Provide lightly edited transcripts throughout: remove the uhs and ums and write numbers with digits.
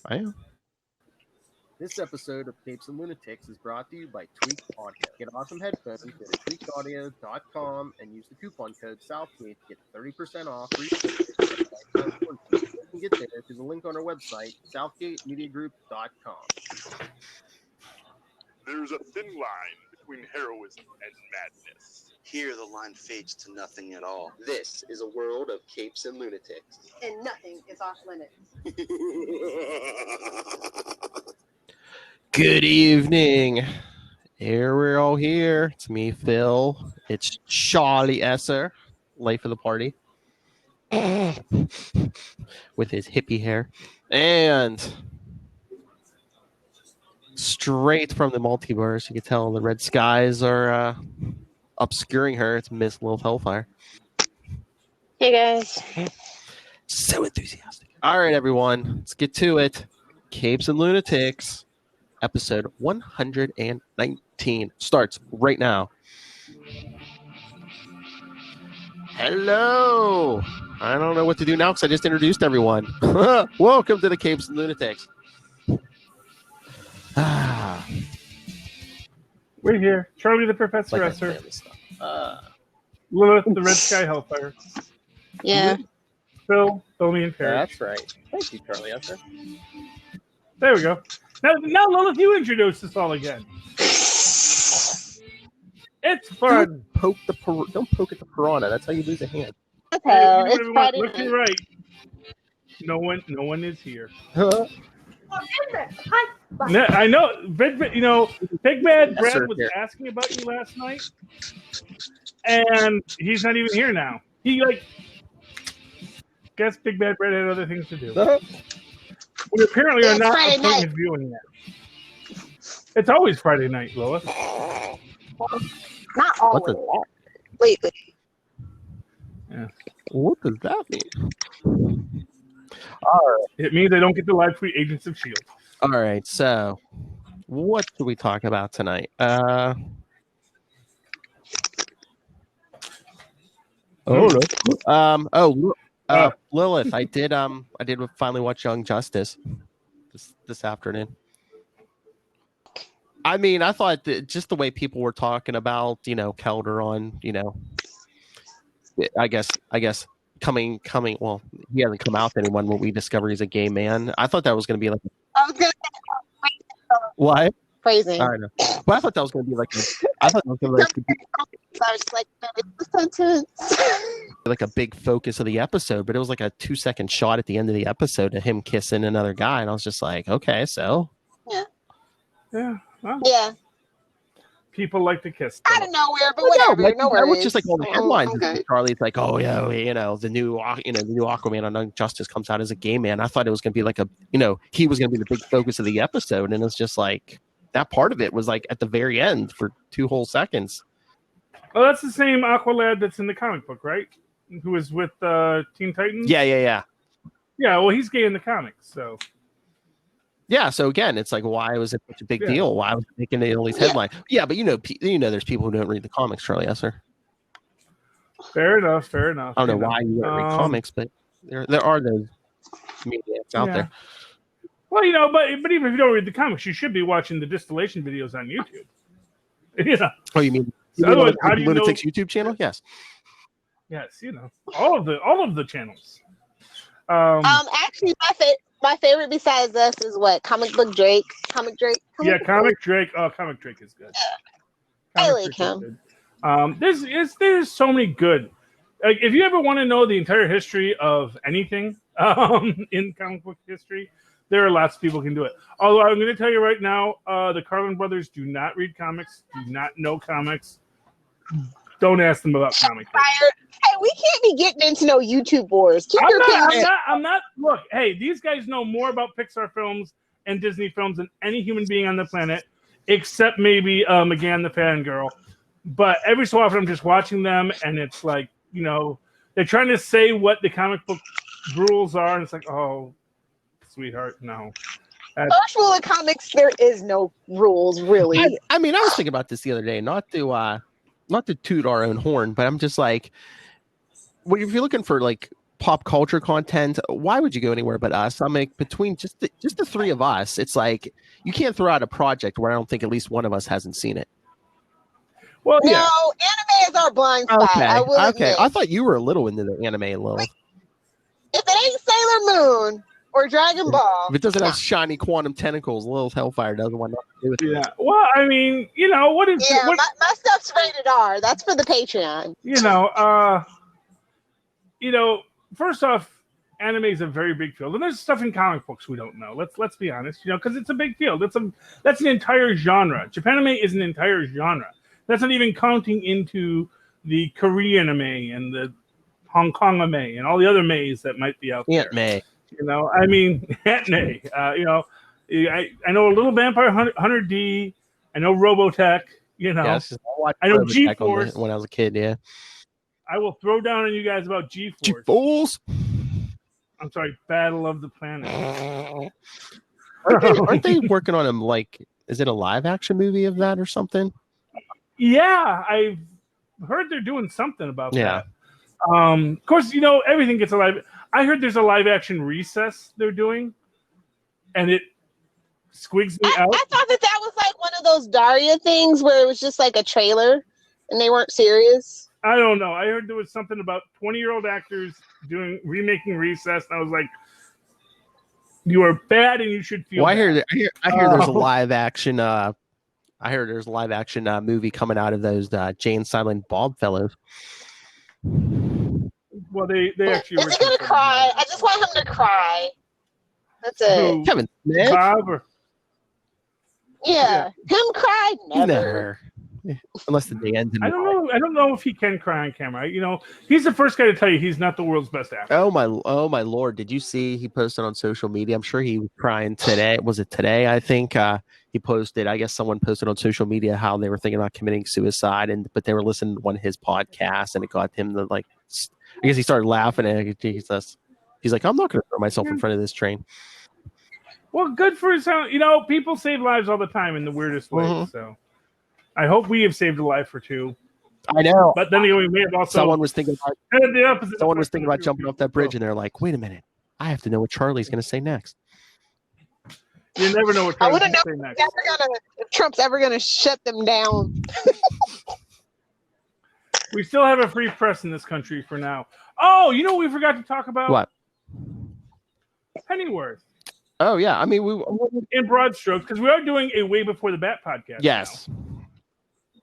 I am. This episode of Capes and Lunatics is brought to you by Tweaked Audio. Get awesome headphones, go to tweakedaudio.com and use the coupon code Southgate to get 30% off. You can get there through the link on our website, southgatemediagroup.com. There's a thin line between heroism and madness. Here the line fades to nothing at all. This is a world of Capes and Lunatics. And nothing is off limits. Good evening. Here we're all here. It's me, Phil. It's Charlie Esser, life of the party, with his hippie hair, and straight from the multiverse. You can tell the red skies are obscuring her. It's Miss Lil Hellfire. Hey guys. So enthusiastic. All right, everyone, let's get to it. Capes and Lunatics. Episode 119 starts right now. Hello. I don't know what to do now because I just introduced everyone. Welcome to the Capes and Lunatics. We're here. Charlie the Professor Esser. Lilith the Red Sky Hellfire. Yeah. Phil, Tommy, and Perry. That's right. Thank you, Charlie Esser. There we go. Now, Lilith, you introduce us all again. It's fun. Don't poke at the piranha. That's how you lose a hand. Hello. Hey, It's Friday look to night. your right. No one is here. Hi. I know. Big Bad Yes, sir, Brad was here. asking about you last night, and he's not even here now. Guess Big Bad Brad had other things to do. We apparently are It's not Friday appointment night. viewing yet. It's always Friday night, Lois. Not What does always. Lately. What does that mean? It means I don't get to live tweet Agents of S.H.I.E.L.D. All right, so what do we talk about tonight? Lilith, I did finally watch Young Justice this afternoon. I mean, I thought that just the way people were talking about, Kelder on, I guess coming. Well, he hasn't come out to anyone when we discover he's a gay man. I thought that was going to be like I was gonna what? phrasing. I don't know, but I thought that was going to be like I was like, it's so intense. like a big focus of the episode, but it was like a 2-second shot at the end of the episode of him kissing another guy, and I was just like, okay, so Yeah. Well, Yeah. people like to kiss. Out of nowhere, but no, whatever. like, No that was worries. just like all the headlines. Okay. Charlie's like, oh yeah, the new Aquaman on Young Justice comes out as a gay man. I thought it was going to be like he was going to be the big focus of the episode, and it's just like that part of it was like at the very end for 2 whole seconds. Oh, that's the same Aqualad that's in the comic book, right? Who was with Teen Titans? Yeah. Yeah, well, he's gay in the comics, so. Yeah, so again, it's like, why was it such a big Yeah. deal? Why was it making all these headlines? Yeah, but there's people who don't read the comics, Charlie Esser. Fair enough. I don't know why you don't read comics, but there are those mediums out there. Well, but even if you don't read the comics, you should be watching the distillation videos on YouTube. Yeah. Oh, you mean Otherwise, how do you Lunatics YouTube channel? Yes. Yes, all of the channels. Actually, my favorite besides us is what? Comic Drake. Comic Drake. Oh, Comic Drake is good. I Comic like Drake is him. good. There's so many good. Like, if you ever want to know the entire history of anything in comic book history, there are lots of people who can do it. Although I'm going to tell you right now, the Carlin brothers do not read comics, do not know comics. Don't ask them about comics. Hey, we can't be getting into no YouTube wars. Keep your opinions. I'm not. Look, hey, these guys know more about Pixar films and Disney films than any human being on the planet, except maybe McGann the fangirl. But every so often, I'm just watching them, and it's like, they're trying to say what the comic book rules are, and it's like, oh, sweetheart, no. First rule of comics, there is no rules, really. I mean, I was thinking about this the other day, not to toot our own horn, but I'm just like, well, if you're looking for like pop culture content, why would you go anywhere but us? I mean, between just the three of us, it's like you can't throw out a project where I don't think at least one of us hasn't seen it. Well, No, yeah. anime is our blind spot. Okay, I will okay. admit. I thought you were a little into the anime, Lilith. If it ain't Sailor Moon or Dragon Ball, If it doesn't have shiny quantum tentacles, Lilith Hellfire doesn't want nothing to do with it. Yeah. Well, I mean, what is yeah, what my stuff's rated R. That's for the Patreon. First off, anime is a very big field, and there's stuff in comic books we don't know. Let's be honest, because it's a big field. That's an entire genre. Japanime is an entire genre. That's not even counting into the Korean anime and the Hong Kong anime and all the other mays that might be out there. Aunt May. I mean, Aunt May. I know a little Vampire Hunter D. I know Robotech. Yes, I know Robotech G-Force. when I was a kid. Yeah. I will throw down on you guys about G-Force. Fools. I'm sorry, Battle of the Planet. Aren't they working on him? Like, is it a live action movie of that or something? Yeah, I've heard they're doing something about Yeah. that. Of course, everything gets a live. I heard there's a live action Recess they're doing, and it squigs me out. I thought that was like one of those Daria things where it was just like a trailer and they weren't serious. I don't know. I heard there was something about 20-year-old actors remaking Recess, and I was like, "You are bad, and you should feel." Well, bad. I hear there's a live action. I heard there's a live action movie coming out of those Jay and Silent Bob fellows. Well, they actually. Is he gonna cry? I just want him to cry. That's it. Kevin Smith. Bob or Yeah. Him cry? Never. Never. Unless the day ends. I don't know. I don't know if he can cry on camera. He's the first guy to tell you he's not the world's best actor. Oh my Lord! Did you see he posted on social media? I'm sure he was crying today. Was it today? I think he posted. I guess someone posted on social media how they were thinking about committing suicide, but they were listening to one of his podcasts, and it got him to like. I guess he started laughing, and he's like, "I'm not going to throw myself in front of this train." Well, good for his. People save lives all the time in the weirdest ways. Mhm. So, I hope we have saved a life or two. I know. But then we may have also. Someone was thinking about. The opposite. Someone was thinking about jumping off that bridge, and they're like, "Wait a minute, I have to know what Charlie's going to say next." You never know what I Trump's wouldn't know going to say next. if Trump's ever gonna shut them down. We still have a free press in this country for now. Oh, you know what we forgot to talk about? What? Pennyworth. Oh yeah, I mean we. In broad strokes, because we are doing a Way Before the Bat podcast. Yes. Now,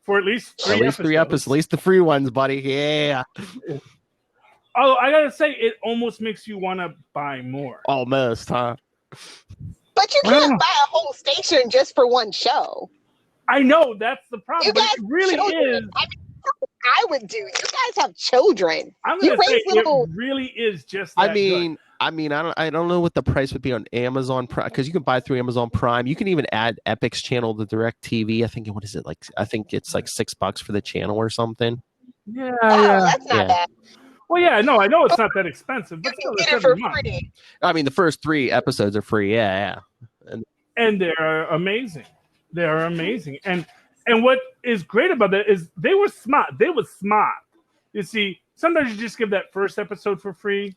for at least three episodes. At least the free ones, buddy. Yeah. Oh, I gotta say, it almost makes you want to buy more. Almost, huh? But you can't buy a whole station just for one show. I know that's the problem. You But guys it really children. is. I would do. You guys have children. I'm You gonna say raise little. it really is just. That good. I don't know what the price would be on Amazon Prime, because you can buy through Amazon Prime. You can even add Epic's channel to DirecTV. I think I think it's like $6 for the channel or something. Yeah, Oh, yeah. that's not bad. Well, yeah, no, I know it's not that expensive, but You still, can it's get it for every month. free. I mean, the first 3 episodes are free. Yeah. And they're amazing. They are amazing. And what is great about that is they were smart. They were smart. You see, sometimes you just give that first episode for free,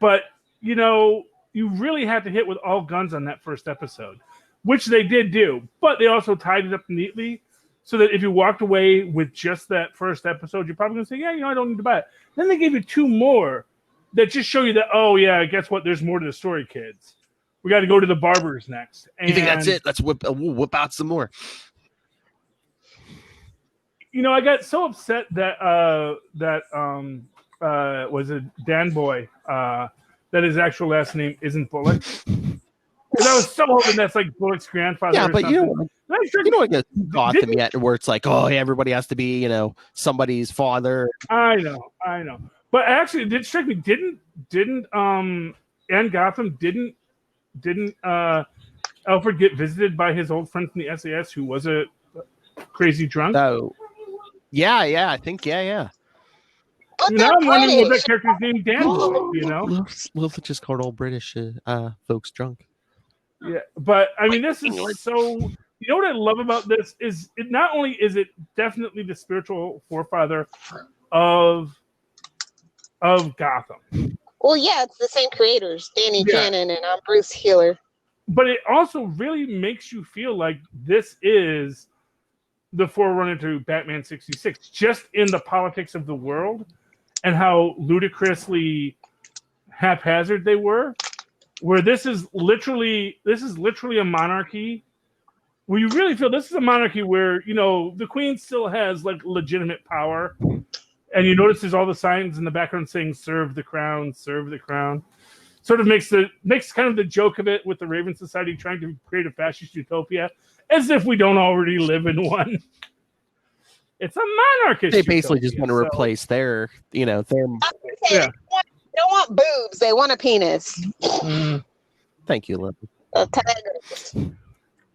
but you really had to hit with all guns on that first episode, which they did do. But they also tied it up neatly so that if you walked away with just that first episode, you're probably going to say, yeah, I don't need to buy it. Then they gave you 2 more that just show you that, oh, yeah, guess what? There's more to the story, kids. We got to go to the barbers next. And, You think that's it? Let's whip out some more. I got so upset that was it Dan Boy that his actual last name isn't Bullock. Because I was so hoping that's like Bullock's grandfather. Yeah, or but something. you know what Gotham yet, where it's like, oh, everybody has to be, somebody's father. I know. But actually, it did strike me. Didn't and Gotham didn't Alfred get visited by his old friend from the SAS who was a crazy drunk? So, yeah, I think, yeah. But Now I'm wondering what British. that character's named Dan Boy, Lilith just called all British folks drunk. Yeah, but I mean, this is so. You know what I love about this is it not only is it definitely the spiritual forefather of of Gotham. Well, yeah, it's the same creators, Danny Yeah. Cannon and Bruce Healer. But it also really makes you feel like this is the forerunner to Batman 66, just in the politics of the world and how ludicrously haphazard they were. Where this is literally a monarchy where you really feel this is a monarchy where, you know, the Queen still has like legitimate power. And you notice there's all the signs in the background saying "Serve the Crown, serve the Crown." Sort of makes kind of the joke of it with the Raven Society trying to create a fascist utopia, as if we don't already live in one. It's a monarchist. They basically utopia, just want to replace their, you know, their. Yeah. They don't want boobs. They want a penis. Thank you, Liv.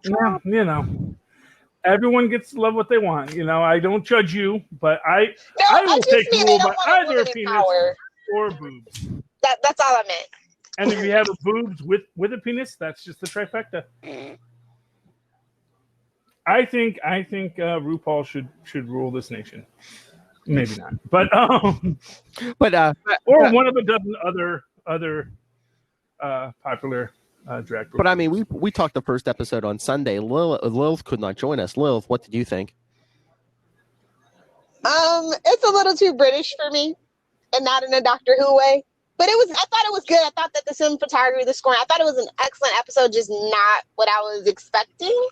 Well, you know, everyone gets to love what they want. You know, I don't judge you, but I will take rule by either a penis or boobs. That's all I meant. And if you have a boobs with a penis, that's just the trifecta. I think RuPaul should rule this nation. Maybe not, but or one of a dozen other popular drag. But I mean, we talked the first episode on Sunday. Lilith could not join us. Lilith, what did you think? It's a little too British for me, and not in a Doctor Who way. But I thought it was good. I thought that the cinematography, the scoring, I thought it was an excellent episode, just not what I was expecting.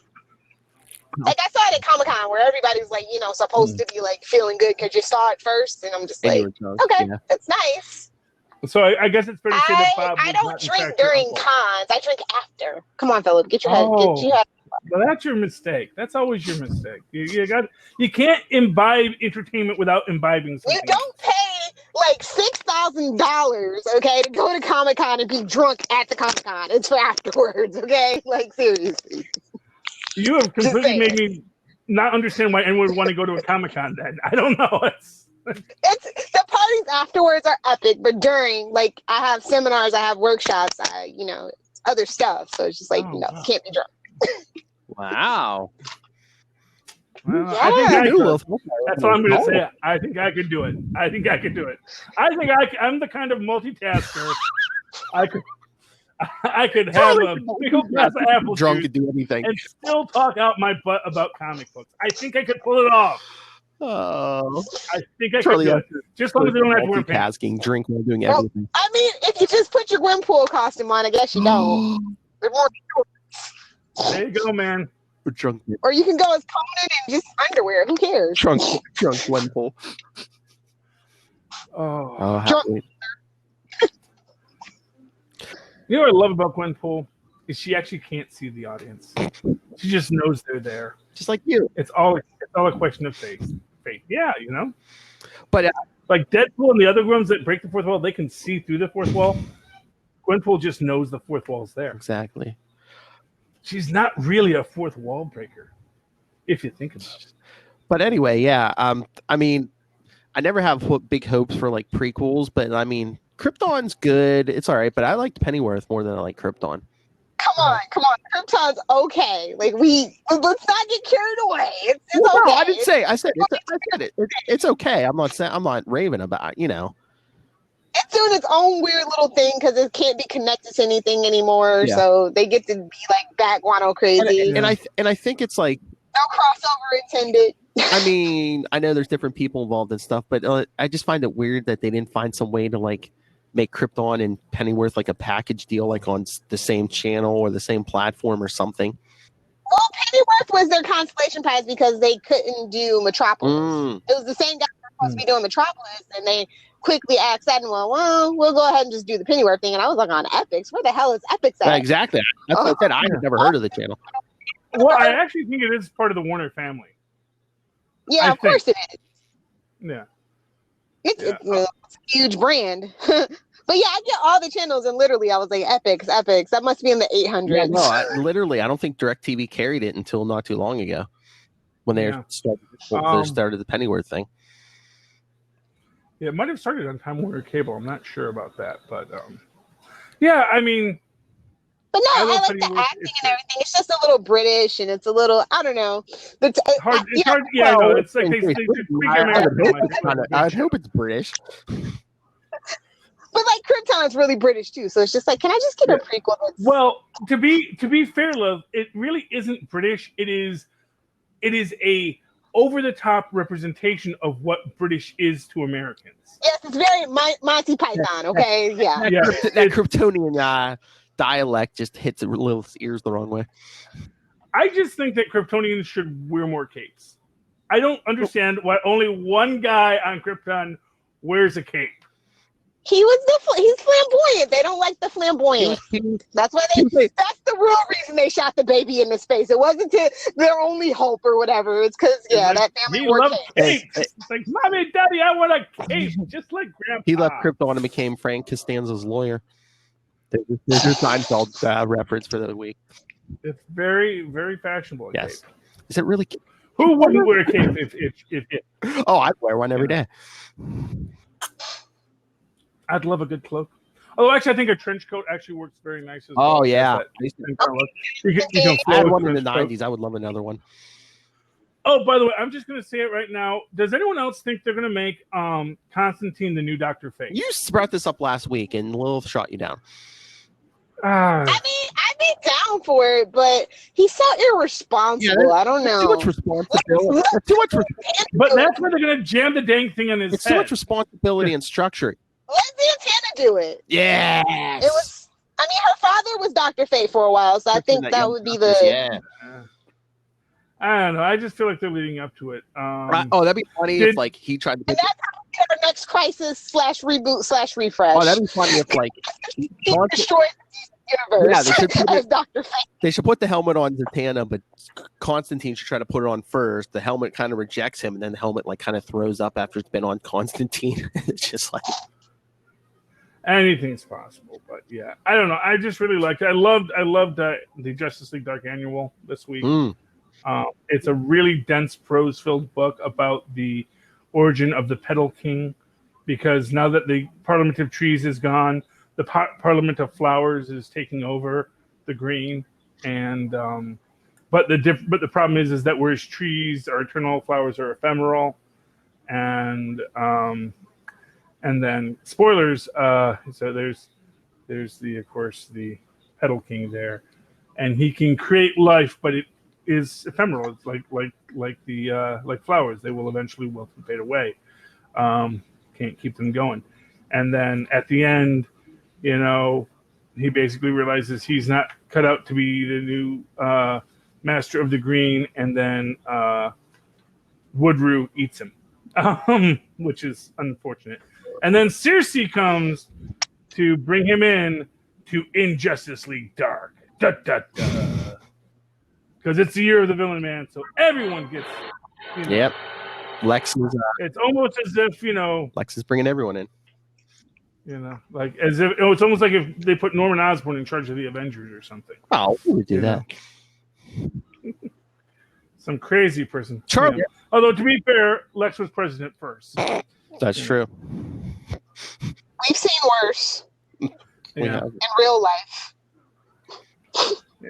Like, I saw it at Comic-Con where everybody's like, you know, supposed to be like feeling good because you saw it first, and I'm just like, okay, that's nice. So I guess it's fair to say that Bob. I don't drink during cons. I drink after. Come on, Philip, get your head. Get your head. Well, that's your mistake. That's always your mistake. You can't imbibe entertainment without imbibing something. You don't pay like $6,000, okay, to go to Comic-Con and be drunk at the Comic-Con. It's for afterwards, okay? Like, seriously. You have completely made me not understand why anyone would want to go to a Comic-Con then. I don't know. It's the parties afterwards are epic, but during, like, I have seminars, I have workshops, other stuff. So it's just like, can't be drunk. Wow. Well, yeah. That's what I'm going to say. I think I could do it. I think I'm the kind of multitasker. I could have a big old glass of apple drunk juice and do anything and still talk out my butt about comic books. I think I could pull it off. Oh, I think I could do it. Just as long as I don't have to wear pants. Drink while doing everything. I mean, if you just put your Gwenpool costume on, I guess you don't. There you go, man. Drunk. Or you can go as Conan in just underwear. Who cares? Drunk Gwenpool. Drunk. You know what I love about Gwenpool is she actually can't see the audience. She just knows they're there. Just like you. It's all a question of faith. Yeah, you know. But like Deadpool and the other ones that break the fourth wall, they can see through the fourth wall. Gwenpool just knows the fourth wall's there. Exactly. She's not really a fourth wall breaker, if you think about it. But anyway, yeah. I mean, I never have big hopes for like prequels, but I mean, Krypton's good. It's all right, but I liked Pennyworth more than I like Krypton. Come on. Krypton's okay. Like let's not get carried away. It's okay. No, I didn't say. I said it. It's okay. I'm not raving about. You know. It's doing its own weird little thing because it can't be connected to anything anymore. Yeah. So they get to be like bat guano crazy. And I think it's like no crossover intended. I mean, I know there's different people involved and stuff, but I just find it weird that they didn't find some way to like make Krypton and Pennyworth like a package deal, like on the same channel or the same platform or something. Well, Pennyworth was their constellation prize because they couldn't do Metropolis. It was the same guy who was supposed to be doing Metropolis, and they quickly asked that, and well, we'll go ahead and just do the Pennyworth thing. And I was like, on Epix? Where the hell is Epix at? Yeah, exactly. That's what I said. I had never heard of the channel. Well, I actually think it is part of the Warner family. Yeah, of course it is. Yeah. It's a huge brand. But yeah, I get all the channels, and literally I was like, Epix. That must be in the 800s. Yeah, no, I don't think DirecTV carried it until not too long ago when they started the Pennyworth thing. Yeah, it might have started on Time Warner Cable. I'm not sure about that. But yeah, I mean. But no, I like the acting and everything. It's just a little British, and it's a little, I don't know. It's hard. Yeah, no, it's like they I hope it's British. But like Krypton's really British too, so it's just like, can I just get a prequel? Well, to be fair, love, it really isn't British. It is a over the top representation of what British is to Americans. Yes, it's very Monty Python. Okay, yeah. Yeah, That Kryptonian dialect just hits Lilith's ears the wrong way. I just think that Kryptonians should wear more capes. I don't understand why only one guy on Krypton wears a cape. He's flamboyant. They don't like the flamboyant. That's why that's the real reason they shot the baby into space. It wasn't to their only hope or whatever. It's because that family wore capes. It's like, Mommy, Daddy, I want a cape, just like Grandpa. He left Krypton and became Frank Costanza's lawyer. There's your Seinfeld reference for the week. It's very, very fashionable. Yes. Cape. Is it really? Who wouldn't wear a cape if Oh, I'd wear one every day. I'd love a good cloak. Although, actually, I think a trench coat actually works very nice as well. Oh, yeah. I had one in the 90s. I would love another one. Oh, by the way, I'm just going to say it right now. Does anyone else think they're going to make Constantine the new Dr. Fate? You brought this up last week, and Lilith shot you down. I mean, I'd be down for it, but he's so irresponsible. Yeah, I don't know. Too much responsibility. But that's where they're going to jam the dang thing on his it's head. too much responsibility and structure. Let Santana do it. Yes. It was. I mean, her father was Dr. Fate for a while, so I think that would be the. Yeah. I don't know. I just feel like they're leading up to it. That'd be funny if like he tried to. And that's how we get our next crisis / reboot / refresh. Oh, that'd be funny if like he destroys the universe. Yeah, as Dr. Fate. They should put the helmet on Zatanna, but Constantine should try to put it on first. The helmet kind of rejects him, and then the helmet like kind of throws up after it's been on Constantine. It's just like anything's possible, but yeah, I don't know. I just really liked it. I loved the Justice League Dark Annual this week. It's a really dense prose-filled book about the origin of the Petal King, because now that the Parliament of Trees is gone, the Parliament of Flowers is taking over the Green, and but the problem is that whereas trees are eternal, flowers are ephemeral, and then spoilers. So there's of course the Petal King there, and he can create life, but it is ephemeral. It's like flowers. They will eventually wilt and fade away. Can't keep them going. And then at the end, he basically realizes he's not cut out to be the new master of the Green, and then Woodrue eats him, which is unfortunate. And then Circe comes to bring him in to Injustice League Dark. Da, da, da. Because it's the year of the villain, man. So everyone gets. Yep. Lex is. It's almost as if Lex is bringing everyone in. Like as if it's almost like if they put Norman Osborn in charge of the Avengers or something. Oh, we would do that. Some crazy person. Charlie. Although to be fair, Lex was president first. That's true. We've seen worse Yeah. in real life.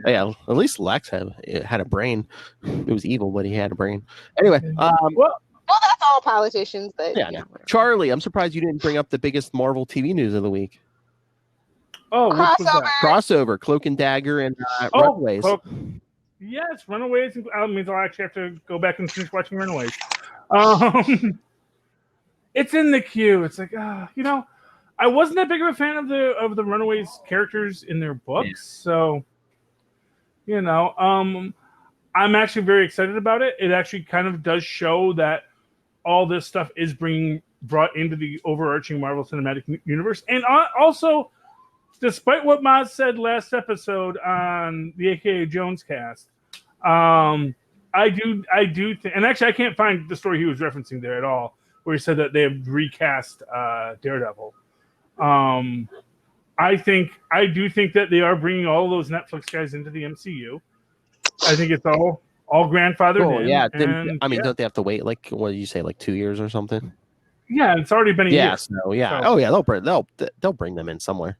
Yeah, at least Lex had a brain. It was evil, but he had a brain. Anyway, well, that's all politicians. But yeah. No. Charlie, I'm surprised you didn't bring up the biggest Marvel TV news of the week. Oh, crossover, Cloak and Dagger, and Runaways. Yes, Runaways. Means I'll actually have to go back and finish watching Runaways. It's in the queue. It's like, I wasn't that big of a fan of the Runaways characters in their books, so. I'm actually very excited about it. It actually kind of does show that all this stuff is being brought into the overarching Marvel Cinematic Universe. And also, despite what Maz said last episode on the AKA Jones cast, I do think, and actually I can't find the story he was referencing there at all, where he said that they have recast Daredevil. I do think that they are bringing all those Netflix guys into the MCU. I think it's all grandfathered in. Yeah. Don't they have to wait what did you say, like 2 years or something? Yeah, it's already been a year. So, yeah. So, they'll bring them in somewhere.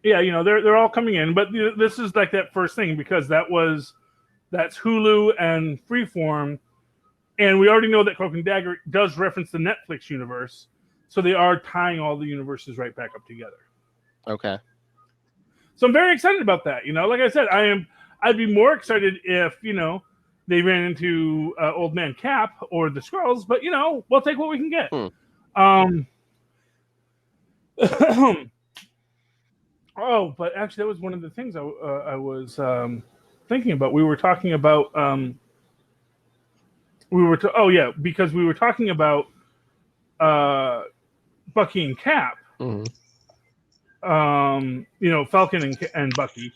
Yeah, they're all coming in, but this is like that first thing because that's Hulu and Freeform, and we already know that Cloak and Dagger does reference the Netflix universe. So they are tying all the universes right back up together. Okay. So I'm very excited about that. Like I said, I'd be more excited if, they ran into Old Man Cap or the Skrulls, but we'll take what we can get. Oh, but actually, that was one of the things I was thinking about. We were talking about because we were talking about Bucky and Cap. Mm-hmm. Falcon and Bucky,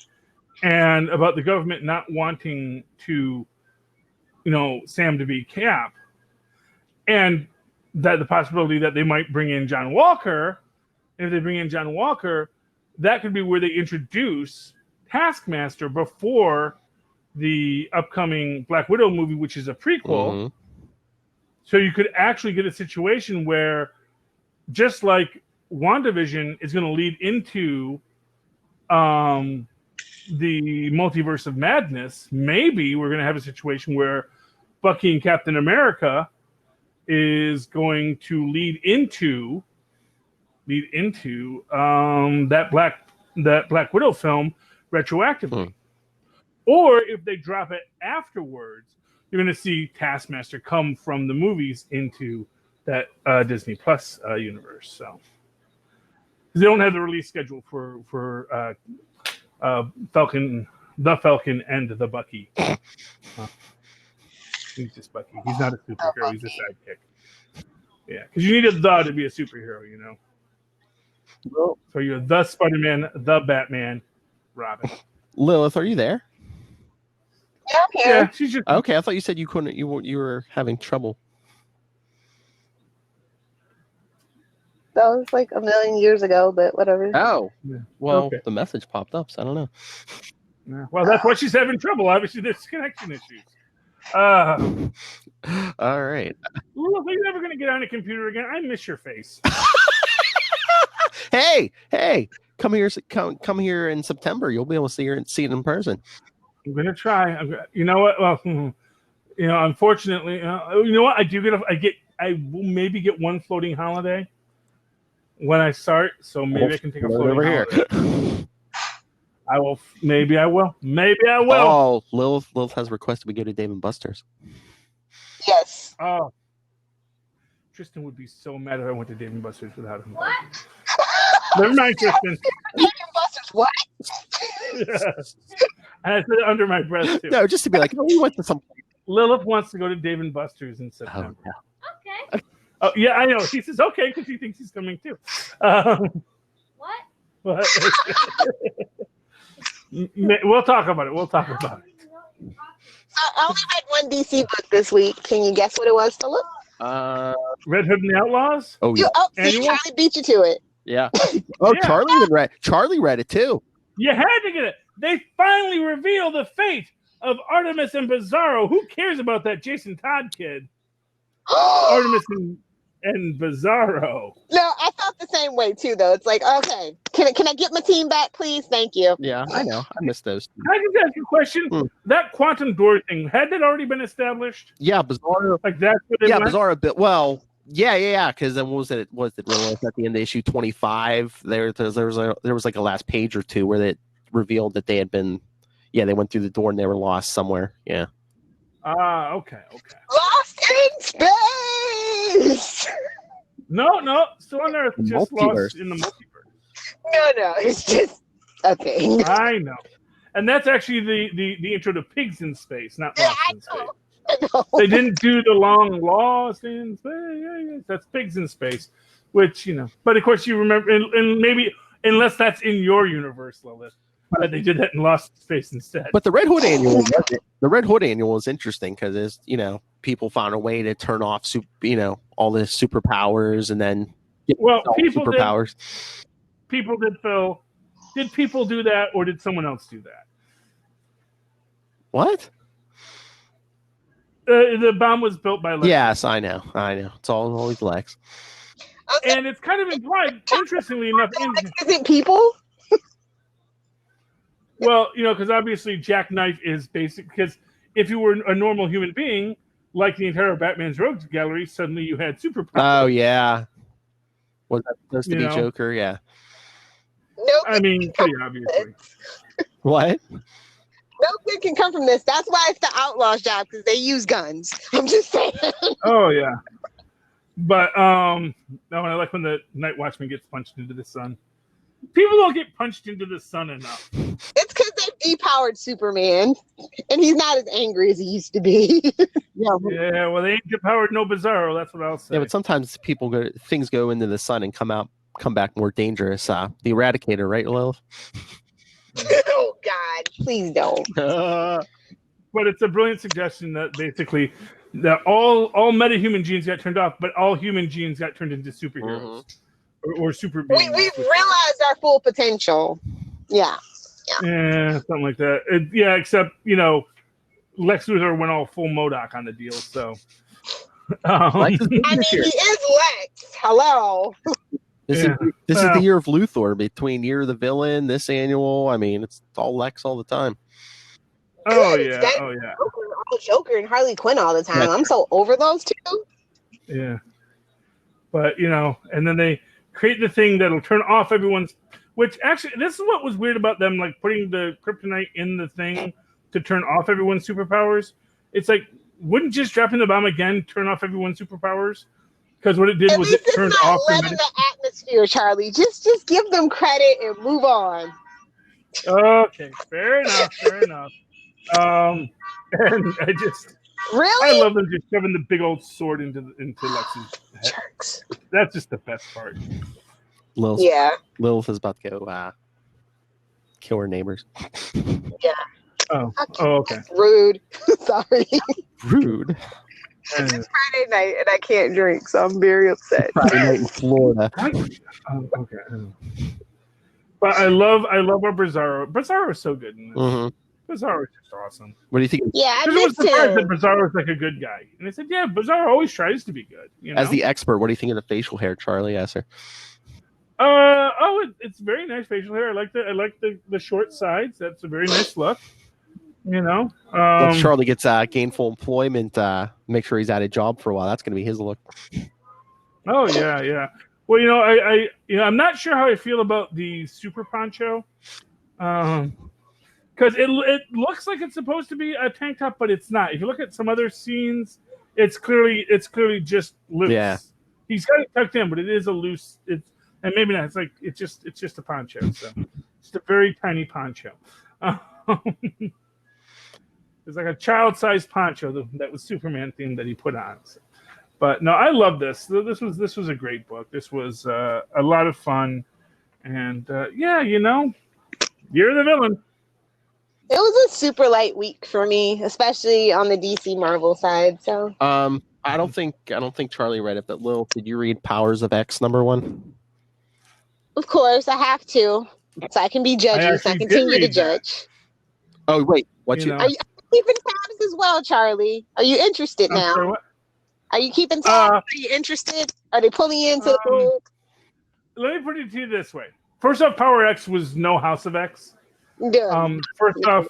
and about the government not wanting to, Sam to be Cap, and that the possibility that they might bring in John Walker. And if they bring in John Walker, that could be where they introduce Taskmaster before the upcoming Black Widow movie, which is a prequel. Mm-hmm. So you could actually get a situation where, just like WandaVision is going to lead into the Multiverse of Madness, maybe we're going to have a situation where Bucky and Captain America is going to lead into that Black Widow film retroactively. Or if they drop it afterwards, you're going to see Taskmaster come from the movies into that Disney Plus universe. So they don't have the release schedule for Falcon, the Falcon, and the Bucky. He's just Bucky. He's not a superhero. He's a sidekick. Yeah, because you need a "the" to be a superhero, Well, So you're the Spider-Man, the Batman, Robin. Lilith, are you there? Yeah, I'm here. Yeah, she's just Okay, I thought you said you couldn't. You were having trouble. That was like a million years ago, but whatever. Oh, Yeah. well, Okay. the message popped up, so I don't know. Yeah. Well, that's why she's having trouble. Obviously, there's connection issues. All right. Look, are you never going to get on a computer again? I miss your face. Hey, come here in September. You'll be able to see it in person. I'm going to try. You know what? Well, unfortunately, you know what? I will maybe get one floating holiday when I start. So maybe I can take a floating over here. holiday. I will. Maybe I will. Oh, Lilith has requested we go to Dave and Buster's. Yes. Oh, Tristan would be so mad if I went to Dave and Buster's without him. What? Never mind, Tristan. Dave and Buster's, what? And I said it under my breath too. No, just to be like, we went to some. Lilith wants to go to Dave and Buster's in September. Oh, Okay. Oh yeah, I know. He says okay because he thinks he's coming too. What? But we'll talk about it. I only read one DC book this week. Can you guess what it was, Philip? Red Hood and the Outlaws. Oh yeah. See, Charlie beat you to it. Yeah. Oh, Yeah. Charlie read it too. You had to get it. They finally reveal the fate of Artemis and Bizarro. Who cares about that Jason Todd kid? Artemis and Bizarro. No, I felt the same way too, though. It's like, okay, can I get my team back, please? Thank you. Yeah, I know. I missed those. Can I just ask you a question? That quantum door thing, had that already been established? Yeah, Bizarro. Like that's what they went? Bizarro bit. Well, yeah. Because then was it released at the end of issue 25? There was like a last page or two where they revealed that they had been. Yeah, they went through the door and they were lost somewhere. Yeah. Okay. Lost in space. No, still on Earth, just Multiverse. lost in the multiverse. No, it's just okay. I know, and that's actually the intro to Pigs in Space, not Lost in Space. They didn't do the long Lost in Space. Yeah, that's Pigs in Space, which But of course, you remember, and maybe unless that's in your universe, Lilith, that they did that in Lost in Space instead. But the Red Hood annual is interesting because it's people found a way to turn off all the superpowers and then get people superpowers. People did, Phil. Did people do that, or did someone else do that? What? The bomb was built by Lex. Yes, I know. It's always Lex. And it's kind of implied, interestingly enough. Isn't people? Well, because obviously Jackknife is basic. Because if you were a normal human being, like the entire Batman's Rogues Gallery, suddenly you had superpowers. Oh yeah. Was that supposed to You be know? Joker? Yeah. No, I mean, pretty obviously. What? no good can come from this. That's why it's the Outlaw's job, because they use guns. I'm just saying. Oh yeah. But no, I like when the Night Watchman gets punched into the sun. People don't get punched into the sun enough. It's because they depowered Superman, and he's not as angry as he used to be. Yeah, well, they ain't depowered no Bizarro. That's what I'll say. Yeah, but sometimes things go into the sun and come back more dangerous. The Eradicator, right, Lilith? Oh God, please don't. But it's a brilliant suggestion that basically that all metahuman genes got turned off, but all human genes got turned into superheroes or super beings. We've realized our full potential. Yeah. Yeah, something like that. Except Lex Luthor went all full MODOK on the deal. So, I mean, he is Lex. Hello. This is the year of Luthor. Between Year of the Villain, this annual, I mean, it's all Lex all the time. Oh yeah, oh yeah. Joker and Harley Quinn all the time. I'm so over those two. Yeah. But and then they create the thing that'll turn off everyone's. Which actually, this is what was weird about them, like putting the kryptonite in the thing to turn off everyone's superpowers. It's like, wouldn't just dropping the bomb again turn off everyone's superpowers? Because what it did was it turned off the atmosphere, Charlie. Just give them credit and move on. Okay, fair enough. And I just really, I love them just shoving the big old sword into Lex's head. Jerks. That's just the best part. Lilith is about to go kill her neighbors. Yeah. Oh, okay. That's rude. Sorry. Rude. It's Friday night and I can't drink, so I'm very upset. Friday night in Florida. Okay. But I love our Bizarro. Bizarro is so good in this. Mm-hmm. Bizarro is just awesome. What do you think? Yeah, I was missed surprised that him. Bizarro is like a good guy, and I said, "Yeah, Bizarro always tries to be good." As the expert, what do you think of the facial hair, Charlie? Asked her. It's very nice facial hair. I like the short sides. That's a very nice look. Once Charlie gets gainful employment, make sure he's at a job for a while. That's going to be his look. Oh yeah. Well, I'm not sure how I feel about the super poncho, because it looks like it's supposed to be a tank top, but it's not. If you look at some other scenes, it's clearly just loose. Yeah. He's got it tucked in, but it is a loose. And maybe not. It's just a poncho. So it's a very tiny poncho. It's like a child-sized poncho that was Superman themed that he put on. So. But no, I love this. This was a great book. This was a lot of fun, and Year of the Villain. It was a super light week for me, especially on the DC Marvel side. So I don't think Charlie read it, but Lil, did you read Powers of X #1? Of course, I have to, so I can be judgy, so I continue to judge. Oh wait, Are you keeping tabs as well, Charlie? Are you interested now? Sorry, are you keeping tabs? Are you interested? Are they pulling you into the fold? Let me put it to you this way. First off, Power X was no House of X. Yeah. First off,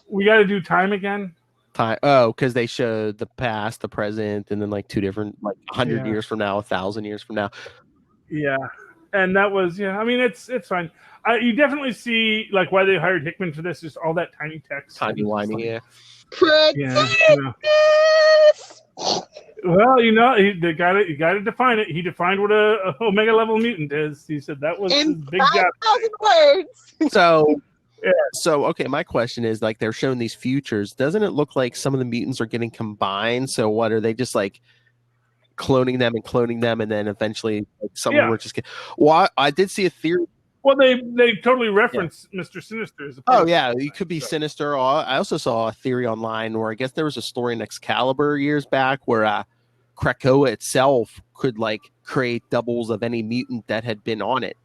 we got to do time again. Time. Oh, because they showed the past, the present, and then like two different, like 100 years from now, 1,000 years from now. Yeah. And that was, I mean, it's fine. You definitely see like why they hired Hickman for this, just all that tiny text. Timey-wimey, yeah. Well, you got to define it. He defined what a Omega level mutant is. He said that was his big job. 5,000 words. So okay, my question is, like, they're showing these futures. Doesn't it look like some of the mutants are getting combined? So what are they just like cloning them, and then eventually like, some of them were just getting... Well, I did see a theory. Well, they totally reference Mr. Sinister. As He could be Sinister. I also saw a theory online where I guess there was a story in Excalibur years back where Krakoa itself could like create doubles of any mutant that had been on it.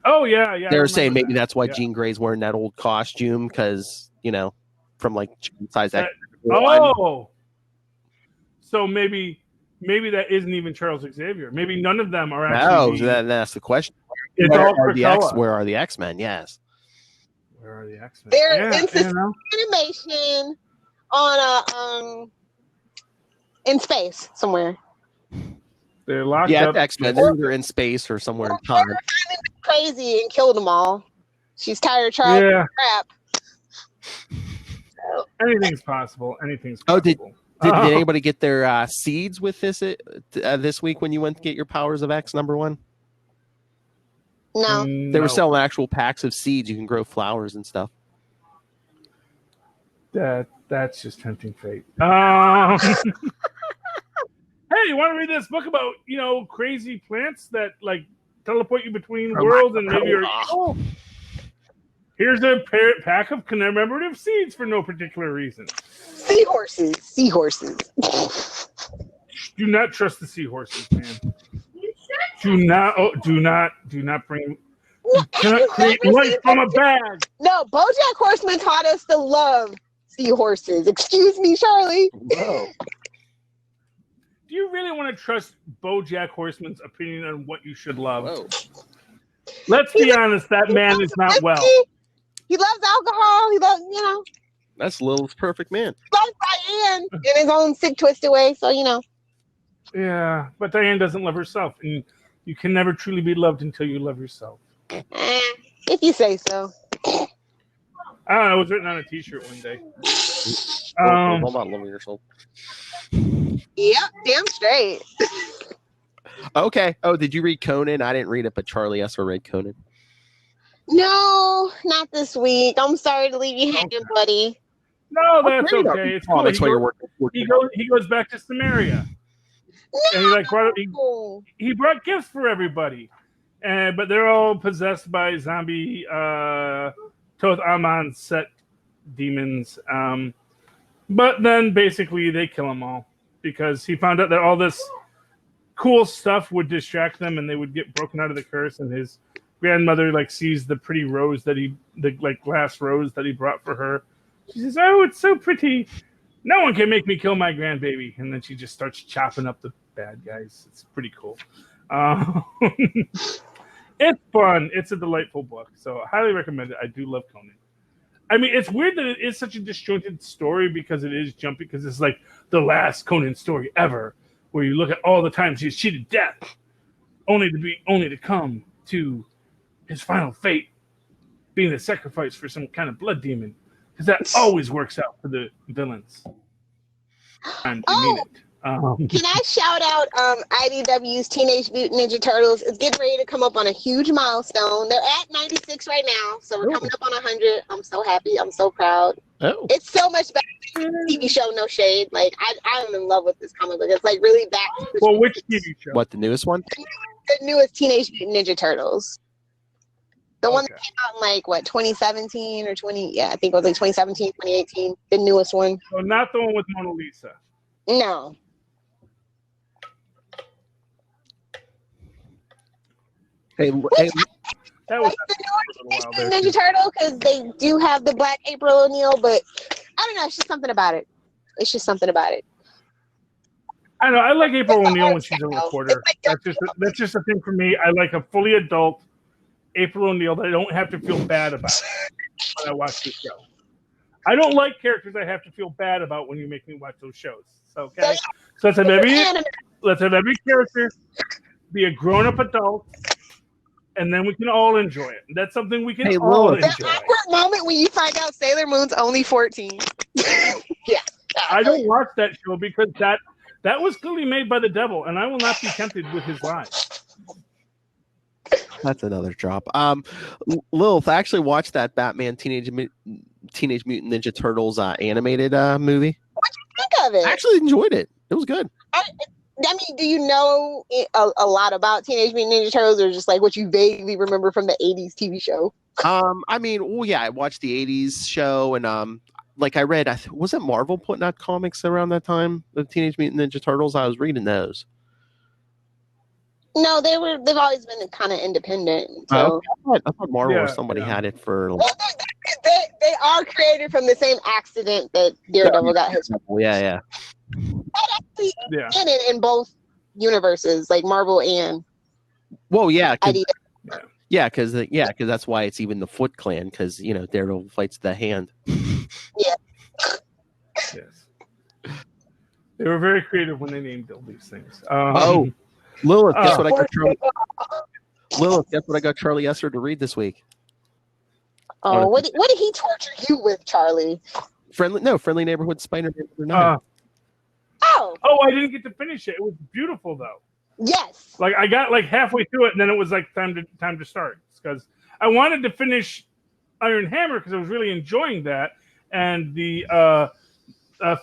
Oh yeah. They were saying maybe that's why Jean Grey's wearing that old costume because from like size X. So maybe that isn't even Charles Xavier. Maybe none of them are actually. No, that's the question. It's where all are the Krakoa. Where are the X-Men? Yes. Where are the X-Men? They're in animation on in space somewhere. They're locked Yeah, up. X-Men. They're either in space or somewhere in time. Crazy and killed them all. She's tired of trying Yeah. crap. Anything's possible. Anything's Oh, possible. did anybody get their seeds with this week when you went to get your Powers of X #1? No. They were selling actual packs of seeds. You can grow flowers and stuff. That's just tempting fate. Hey, you want to read this book about crazy plants that like teleport you between worlds and maybe you're evil? Here's a pack of commemorative seeds for no particular reason. Seahorses. Do not trust the seahorses, man. Do not bring. You cannot create life from a bag. No, BoJack Horseman taught us to love seahorses. Excuse me, Charlie. Whoa. Do you really want to trust BoJack Horseman's opinion on what you should love? Whoa. Let's be honest, that man is not well. He loves alcohol. He loves, That's Lil's perfect man. loves Diane in his own sick, twisted way. So, Yeah, but Diane doesn't love herself, and you can never truly be loved until you love yourself. If you say so. I don't know. It was written on a T-shirt one day. All about loving yourself. Yep, damn straight. Okay. Oh, did you read Conan? I didn't read it, but Charlie Esser read Conan. No, not this week. I'm sorry to leave you hanging, buddy. No, that's okay. It's cool. That's why you're working. He goes back to Samaria. No. And he brought gifts for everybody. But they're all possessed by zombie Toth Amon set demons. But then basically they kill them all because he found out that all this cool stuff would distract them and they would get broken out of the curse, and his grandmother sees the pretty rose that the glass rose that he brought for her. She says, "Oh, it's so pretty. No one can make me kill my grandbaby." And then she just starts chopping up the bad guys. It's pretty cool. It's fun. It's a delightful book. So I highly recommend it. I do love Conan. I mean, it's weird that it is such a disjointed story because it is jumpy, because it's like the last Conan story ever, where you look at all the times he's cheated death, only to come to his final fate being the sacrifice for some kind of blood demon, because that always works out for the villains. And I mean it. Can I shout out IDW's Teenage Mutant Ninja Turtles? It's getting ready to come up on a huge milestone. They're at 96 right now, so we're coming up on 100. I'm so happy. I'm so proud. Oh. It's so much better than the TV show, no shade. I'm in love with this comic book. It's really back. Well, which TV show? What, the newest one? The newest Teenage Mutant Ninja Turtles. The one that came out in 2017 or 20, I think it was 2017, 2018. The newest one. So not the one with Mona Lisa. No. Hey, That was the Ninja Turtle, because they do have the Black April O'Neil, but I don't know. It's just something about it. I know. I like April O'Neil when she's a reporter. That's just a thing for me. I like a fully adult April O'Neil that I don't have to feel bad about when I watch the show. I don't like characters I have to feel bad about when you make me watch those shows. Okay, so let's have every character be a grown-up adult, and then we can all enjoy it. That's something we can all enjoy. The awkward moment when you find out Sailor Moon's only 14. Yeah. I don't watch that show because that was clearly made by the devil, and I will not be tempted with his lies. That's another drop. Lilith, I actually watched that Batman Teenage Mutant Ninja Turtles animated movie. What did you think of it? I actually enjoyed it. It was good. I mean, do you know a lot about Teenage Mutant Ninja Turtles, or just what you vaguely remember from the 80s TV show? I mean, well, yeah, I watched the 80s show, and I read, wasn't Marvel putting out comics around that time, the Teenage Mutant Ninja Turtles? I was reading those. No, they've always been kind of independent. So. I thought Marvel or somebody had it for. Well, they are created from the same accident that Daredevil got his. Yeah. That actually in both universes, Marvel and. Well, yeah. IDW. Yeah, because that's why it's even the Foot Clan, because Daredevil fights the Hand. Yeah. Yes. They were very creative when they named all these things. Lilith, guess what I got Charlie? Lilith, guess what I got Charlie Esser to read this week? Oh, what did he torture you with, Charlie? Friendly Neighborhood Spider-Man #9. Oh, I didn't get to finish it. It was beautiful though. yes. Like I got like halfway through it, and then it was like time to start because I wanted to finish Iron Hammer because I was really enjoying that and the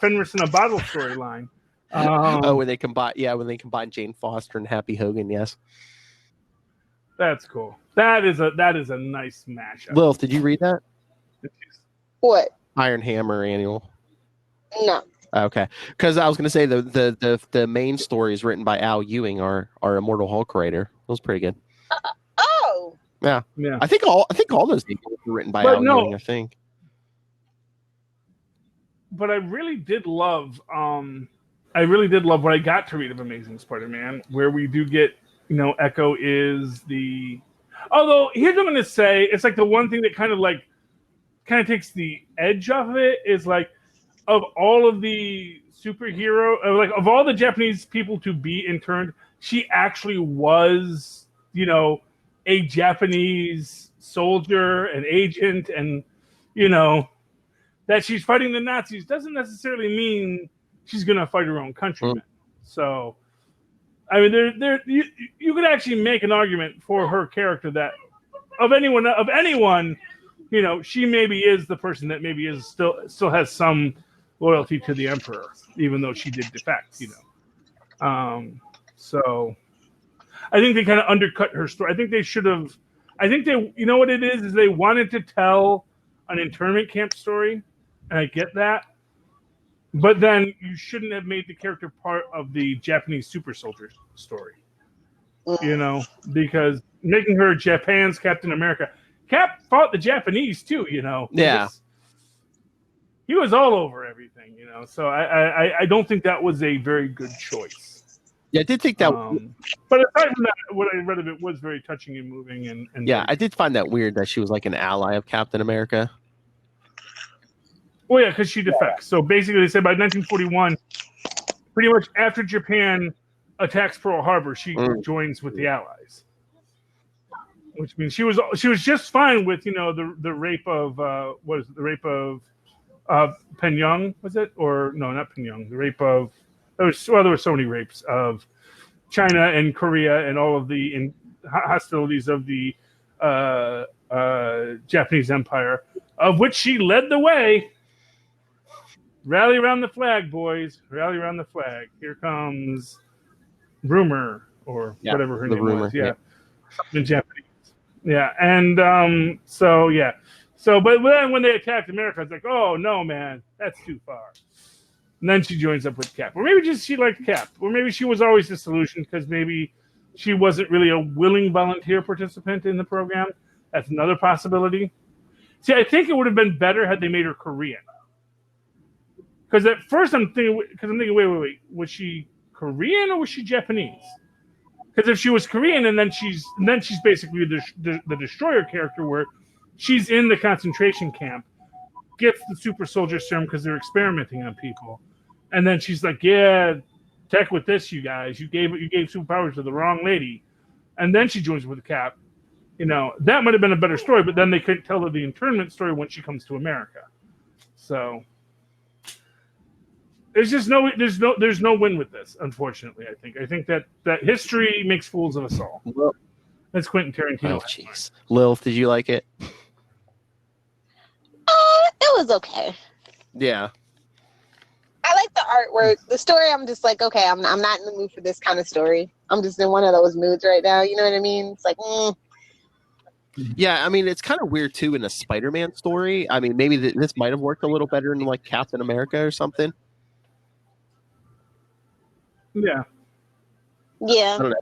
Fenris in a Bottle storyline. When they combine Jane Foster and Happy Hogan, yes. That's cool. That is a nice mashup. Lilith, did you read that? What? Iron Hammer annual. No. Okay, because I was going to say the main story is written by Al Ewing, our Immortal Hulk writer. It was pretty good. Oh. Yeah. I think all those things were written by Al Ewing. I think. But I really did love. What I got to read of Amazing Spider-Man, where we do get, Echo is the. Although here's what I'm going to say, it's like the one thing that kind of takes the edge off of it is like. Of all of the superhero, of all the Japanese people to be interned, she actually was, a Japanese soldier, an agent, and, that she's fighting the Nazis doesn't necessarily mean she's going to fight her own countrymen. So, I mean, you could actually make an argument for her character that of anyone, she maybe is the person that maybe is still has some loyalty to the Emperor, even though she did defect, So I think they kind of undercut her story. I think they should have. I think they, what it is they wanted to tell an internment camp story, and I get that. But then you shouldn't have made the character part of the Japanese super soldier story, because making her Japan's Captain America. Cap fought the Japanese too, Yeah. He was all over everything, So I don't think that was a very good choice. Yeah, I did think that. But aside from that, what I read of it was very touching and moving. And yeah, I did find that weird that she was like an ally of Captain America. Well, yeah, because she defects. So basically, they said by 1941, pretty much after Japan attacks Pearl Harbor, she joins with the Allies. Which means she was just fine with the rape of the rape of Pyongyang, was it? Or no, not Pyongyang. The rape of there were so many rapes of China and Korea and all of the hostilities of the Japanese Empire, of which she led the way. Rally around the flag, boys! Rally around the flag. Here comes Rumor or whatever her name was. Yeah, in Japanese. Yeah, and so yeah. So, but then when they attacked America, it's like, oh no, man, that's too far. And then she joins up with Cap, or maybe just she liked Cap, or maybe she was always the solution because maybe she wasn't really a willing volunteer participant in the program. That's another possibility. See, I think it would have been better had they made her Korean. Because at first I'm thinking, wait, was she Korean or was she Japanese? Because if she was Korean and then she's basically the destroyer character where she's in the concentration camp, gets the super soldier serum because they're experimenting on people, and then she's like, "Yeah, tech with this, you guys. You gave superpowers to the wrong lady," and then she joins with Cap. That might have been a better story, but then they couldn't tell her the internment story when she comes to America. So there's no win with this, unfortunately. I think that history makes fools of us all. That's Quentin Tarantino. Oh, jeez. Lilith, did you like it? It was okay. Yeah. I like the artwork. The story, I'm just like, okay, I'm not in the mood for this kind of story. I'm just in one of those moods right now. You know what I mean? It's like, Yeah, I mean, it's kind of weird, too, in a Spider-Man story. I mean, maybe this might have worked a little better in, like, Captain America or something. Yeah. I don't know.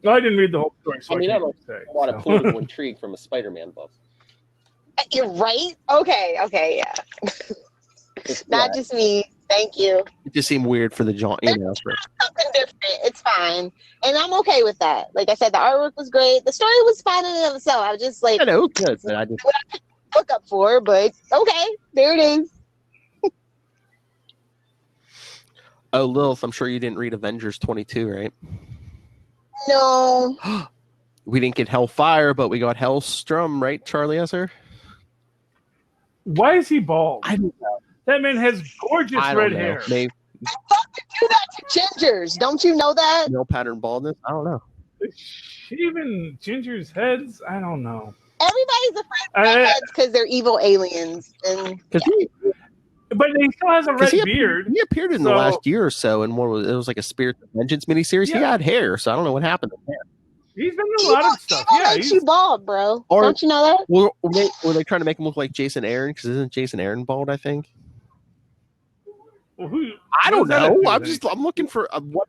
Well, I didn't read the whole story. So I mean, I have a lot of political intrigue from a Spider-Man book. You're right. Okay, yeah. Not just me. Thank you. It just seemed weird for the John. Something different. It's fine, and I'm okay with that. Like I said, the artwork was great. The story was fine in and of itself. I was just like, I know, good, but I just what I picked the book up for. But okay, there it is. Oh, Lilith, I'm sure you didn't read Avengers 22, right? No. We didn't get Hellfire, but we got Hellstrom, right, Charlie Esser? Why is he bald? I don't know. That man has gorgeous I red don't know. hair. Maybe Do that to gingers. Don't you know that? no pattern baldness. I don't know. Even Ginger's heads, I don't know. Everybody's afraid of redheads because they're evil aliens. And Because But he still has a red beard. He appeared in the last year or so in one. It was like a Spirit of Vengeance miniseries. Yeah. He had hair, so I don't know what happened to him. He's been in a lot of stuff. evil Yeah, makes you bald, bro. Don't you know that? Were they trying to make him look like Jason Aaron? Because isn't Jason Aaron bald? I think. Well, I don't know. I'm looking for what.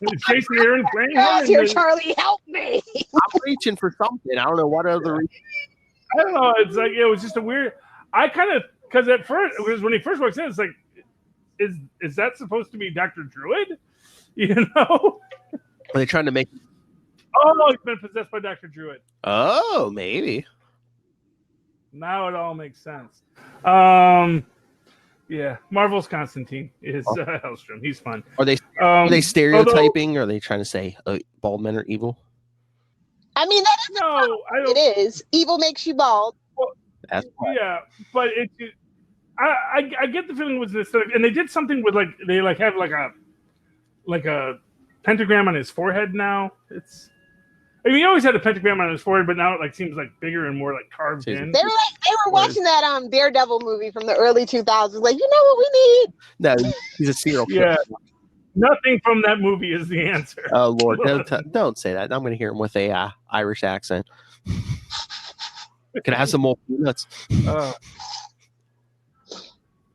Is Jason Aaron playing Oh, him? here, Charlie, help me. I'm reaching for something. I don't know what other. I don't know. It's like it was just a weird. I kind of because at first it was when he first walks in, it's like, is that supposed to be Dr. Druid? You know? Are they trying to make? Oh, he's been possessed by Dr. Druid. Oh, maybe. Now it all makes sense. Yeah, Marvel's Constantine is Hellstrom. He's fun. Are they stereotyping? Or are they trying to say bald men are evil? I mean, that is it is. Evil makes you bald. Well, yeah, but I get the feeling with this, and they did something with they have like a pentagram on his forehead now. He always had a pentagram on his forehead, but now it seems bigger and more carved in. They were watching that Daredevil movie from the early 2000s. Like, you know what we need? No, he's a serial killer. Yeah, nothing from that movie is the answer. Oh Lord, don't say that. I'm going to hear him with a Irish accent. Can I have some more peanuts?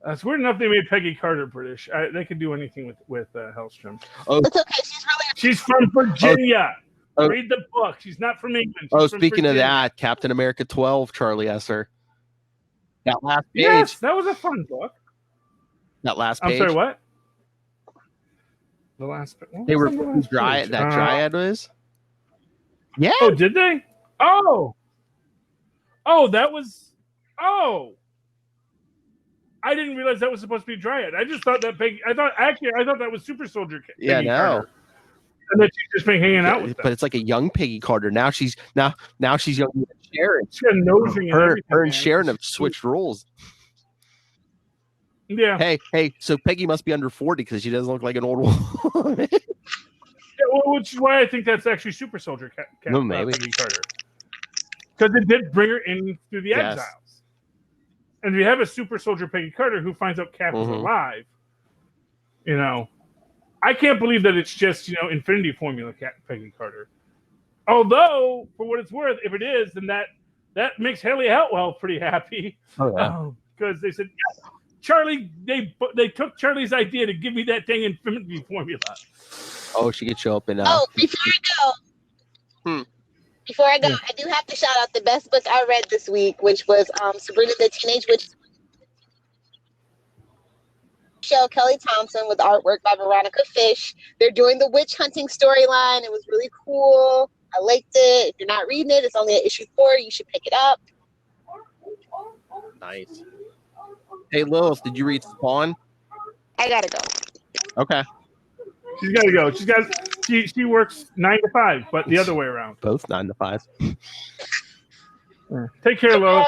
It's weird enough they made Peggy Carter British. They could do anything with Hellstrom. Oh, it's okay. She's from Virginia. Read the book. She's not from England. She's from speaking Virginia. of that, Captain America 12, Charlie Esser. That last page. Yes, that was a fun book. That last page. I'm sorry, what? The last page. They were Dryad. That Dryad was. Yeah. Oh, did they? Oh, that was. Oh, I didn't realize that was supposed to be Dryad. I just thought that Peggy. I thought that was Super Soldier. Peggy Carter. And then she's just been hanging out with them. But it's like a young Peggy Carter. Now she's younger than Sharon. She got a nose ring her and Sharon have switched roles. Yeah. Hey. So Peggy must be under 40 because she doesn't look like an old woman. Yeah, which is why I think that's actually Super Soldier maybe. Peggy Carter. Because it did bring her in through the exiles. And if you have a Super Soldier Peggy Carter who finds out Cap is alive, I can't believe that it's just, Infinity Formula Peggy Carter. Although, for what it's worth, if it is, then that makes Haley Atwell pretty happy. Oh, yeah. Because they said, yes, Charlie, they took Charlie's idea to give me that dang Infinity Formula. Oh, she could show up in... Before I go, I do have to shout out the best book I read this week, which was Sabrina the Teenage Witch. Michelle Kelly Thompson with artwork by Veronica Fish. They're doing the witch hunting storyline. It was really cool. I liked it. If you're not reading it, it's only at issue 4. You should pick it up. Nice. Hey, Lilith, did you read Spawn? I gotta go. Okay. She's got to go. She works 9 to 5, but the other way around. Both 9 to 5. Take care, Lois. All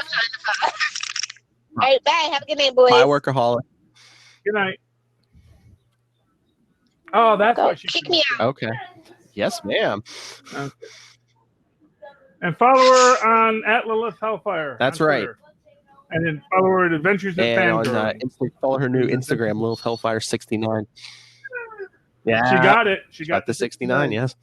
right, bye. Have a good night, boys. Bye, workaholic. Good night. Oh, that's why she kick me out. Okay. Yes, ma'am. Okay. And follow her on @Lilith Hellfire. That's right. Twitter. And then follow her at Adventures in Fangirl. Follow her new Instagram, Lilith Hellfire 69. Yeah, she got it. She got the 69. Yes.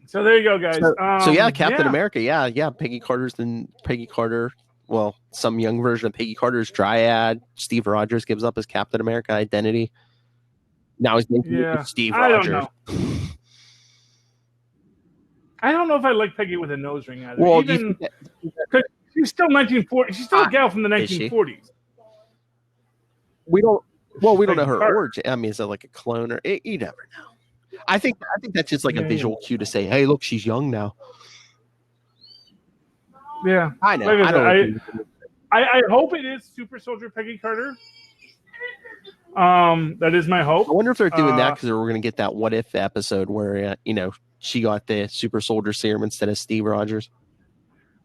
So there you go, guys. So yeah, Captain America. Yeah. Peggy Carter. Well, some young version of Peggy Carter's Dryad. Steve Rogers gives up his Captain America identity. Now he's making Steve Rogers. I don't know if I like Peggy with a nose ring either. Well, because she's still 1940. She's still a gal from the 1940s. We don't know her origin. I mean, is it like a clone or you never know. I think that's just like a visual cue to say, hey, look, she's young now. Yeah, I know. I hope it is Super Soldier Peggy Carter. That is my hope. I wonder if they're doing that because we're going to get that what if episode where she got the super soldier serum instead of Steve Rogers.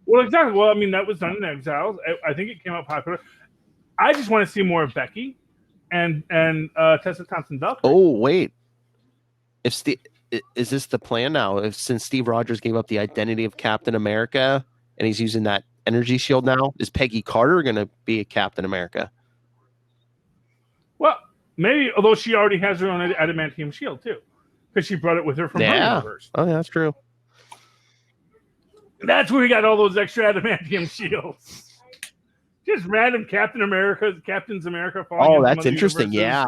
Well, exactly. Well, I mean, that was done in Exiles. I think it came out popular. I just want to see more of Becky and Tessa Thompson Bell. Oh wait, is this the plan now? Since Steve Rogers gave up the identity of Captain America and he's using that energy shield now, is Peggy Carter going to be a Captain America? Well, maybe, although she already has her own adamantium shield too, because she brought it with her from her universe. Oh, yeah, that's true. That's where we got all those extra adamantium shields. Just random Captains America falling. Oh, that's interesting. Yeah,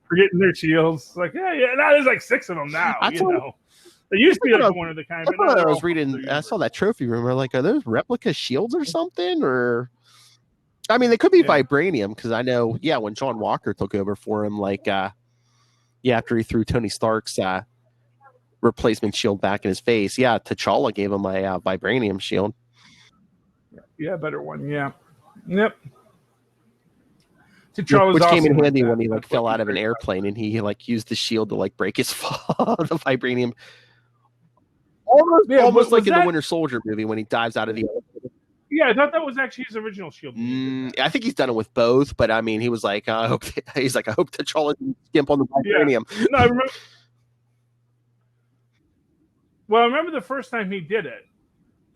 forgetting their shields. Like, yeah. Now there's like 6 of them now. There used to be like one of the kind. But I was reading. I saw that trophy room. We're like, are those replica shields or something? Or, I mean, they could be vibranium because I know. Yeah, when John Walker took over for him, like, after he threw Tony Stark's replacement shield back in his face. Yeah, T'Challa gave him a vibranium shield. Yeah, better one. Yeah. Yep. T'Challa's which came in awesome handy when he fell out of an airplane and he used the shield to break his fall. The vibranium. Almost like in the Winter Soldier movie when he dives out of the elevator. Yeah, I thought that was actually his original shield. I think he's done it with both, but I mean, he was like, I hope T'Challa didn't skimp on the vibranium. Yeah. No, I remember. Well, I remember the first time he did it,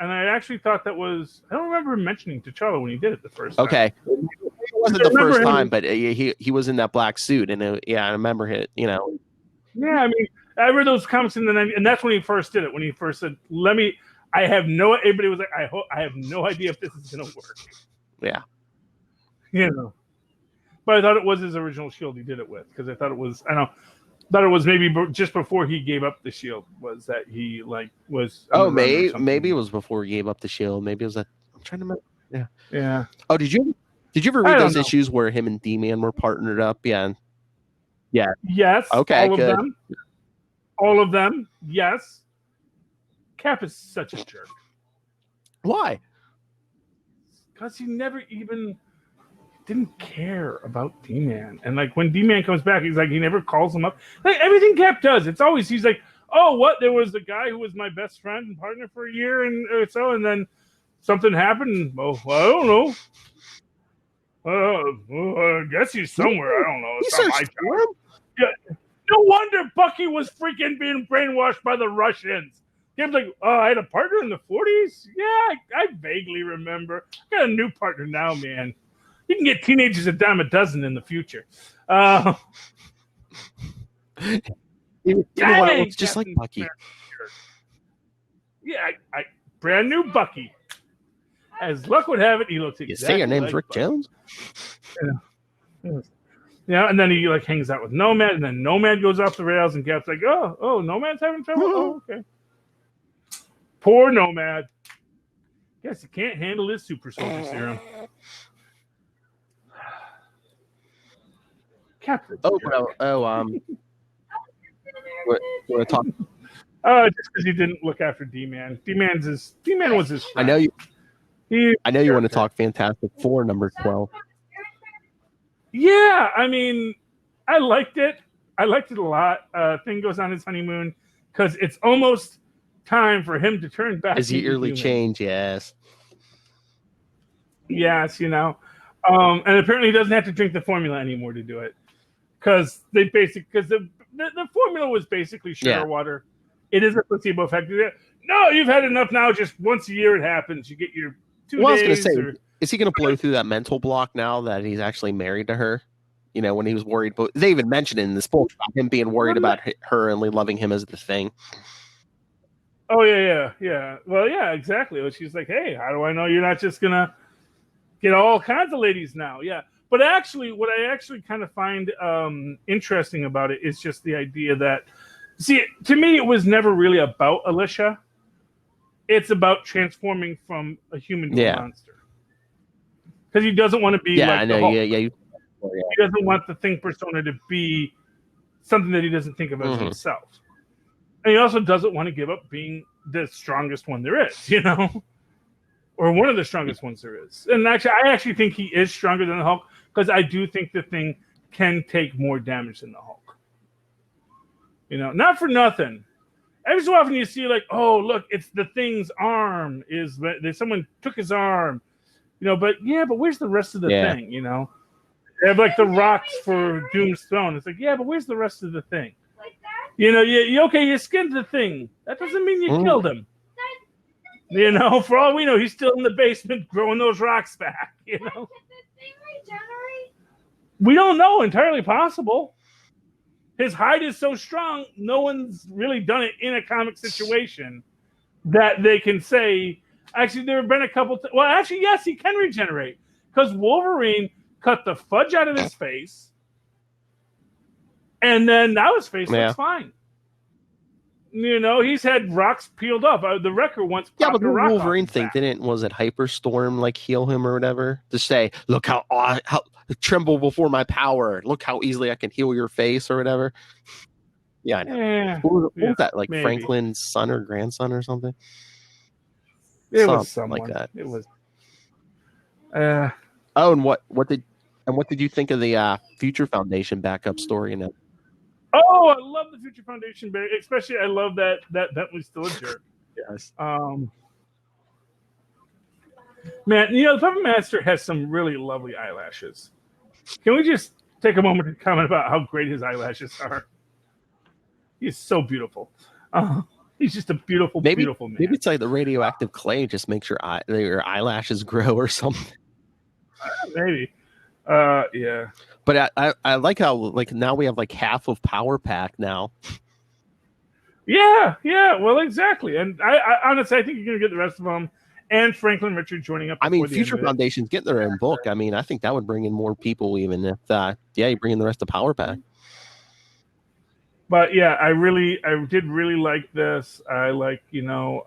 and I actually thought that was. I don't remember him mentioning T'Challa when he did it the first time. Okay, it wasn't the first time, but he was in that black suit, and I remember it. Yeah, I mean, I read those comics in the 90s, and that's when he first did it. When he first said, "Let me." Everybody was like, I have no idea if this is gonna work. Yeah, But I thought it was his original shield he did it with because I thought it was. Thought it was maybe just before he gave up the shield was that he was. Oh, maybe it was before he gave up the shield. Maybe it was that. I'm trying to remember. Yeah. Yeah. Oh, did you ever read those issues where him and D-Man were partnered up? Yeah. Yeah. Yes. Okay. Good. All of them. Yes. Cap is such a jerk. Why? Because he never even didn't care about D-Man. And when D-Man comes back, he's like, he never calls him up. Like everything Cap does, it's always, he's like, oh, what? There was a guy who was my best friend and partner for a year and so, and then something happened. Well, I don't know. I guess he's somewhere. I don't know. It's not my job. Yeah. No wonder Bucky was freaking being brainwashed by the Russians. He was like, oh, I had a partner in the 40s? Yeah, I vaguely remember. I got a new partner now, man. You can get teenagers a dime a dozen in the future. It's just like Bucky. Yeah, brand new Bucky. As luck would have it, he looks exactly You say your name's like Rick Bucky. Jones? Yeah, and then he hangs out with Nomad, and then Nomad goes off the rails, and Cap's like, oh, Nomad's having trouble? Oh, okay. Poor Nomad. Guess he can't handle his super soldier serum. Captain. What you want to talk? Just because he didn't look after D-Man. D-Man was his friend. I know you want to talk Fantastic Four number 12. Yeah, I mean, I liked it. I liked it a lot. Thing goes on his honeymoon because it's almost time for him to turn back. His yearly change, yes. Yes, and apparently he doesn't have to drink the formula anymore to do it because the formula was basically sugar water. It is a placebo effect. No, you've had enough now. Just once a year it happens. You get your 2 days. I was going to say, is he going to blow through that mental block now that he's actually married to her? When he was worried, but they even mentioned it in this book about him being worried about her and loving him as the Thing. Oh yeah. Well, yeah, exactly. She's like, hey, how do I know you're not just gonna get all kinds of ladies now? Yeah. But actually, what I actually kind of find interesting about it is just the idea that, see, to me, it was never really about Alicia. It's about transforming from a human to a monster. Because he doesn't want to be like the Hulk. He doesn't want the Thing persona to be something that he doesn't think of as himself. And he also doesn't want to give up being the strongest one there is, or one of the strongest ones there is. And actually, I actually think he is stronger than the Hulk because I do think the Thing can take more damage than the Hulk. You know, not for nothing. Every so often you see like, oh, look, it's the Thing's arm. Someone took his arm. You know, but where's the rest of the thing, you know? They have like the rocks for Doom's throne. It's like, but where's the rest of the thing? You know, you skinned the Thing. That doesn't mean you killed him. You know, for all we know, he's still in the basement growing those rocks back, you know? We don't know. Entirely possible. His hide is so strong, no one's really done it in a comic situation that they can say, actually, there have been a couple... well, actually, yes, he can regenerate. Because Wolverine cut the fudge out of his face, and then now his face looks fine. You know, he's had rocks peeled off. The Wrecker once popped but the a rock Wolverine off his thing back. was it Hyperstorm like heal him or whatever? To say, look how tremble before my power. Look how easily I can heal your face or whatever. Yeah, I know. Yeah, What was that? Like maybe. Franklin's son or grandson or something? It was someone like that. It was. Oh, and what did you think of the Future Foundation backup story? And Oh, I love the Future Foundation, especially I love that Bentley's still a jerk. yes, man, you know the Puppet Master has some really lovely eyelashes. Can we just take a moment to comment about how great his eyelashes are? He's so beautiful. He's just a beautiful, beautiful man. Maybe it's like the radioactive clay just makes your eyelashes grow or something. Maybe. Yeah. But I like how like now we have like half of Power Pack now. Yeah. Well, exactly. And I honestly, I think you're gonna get the rest of them, and Franklin Richard joining up. I mean, Future Foundation's getting their own book. I mean, I think that would bring in more people, even if you bring in the rest of Power Pack. But yeah, I did really like this. I like, you know,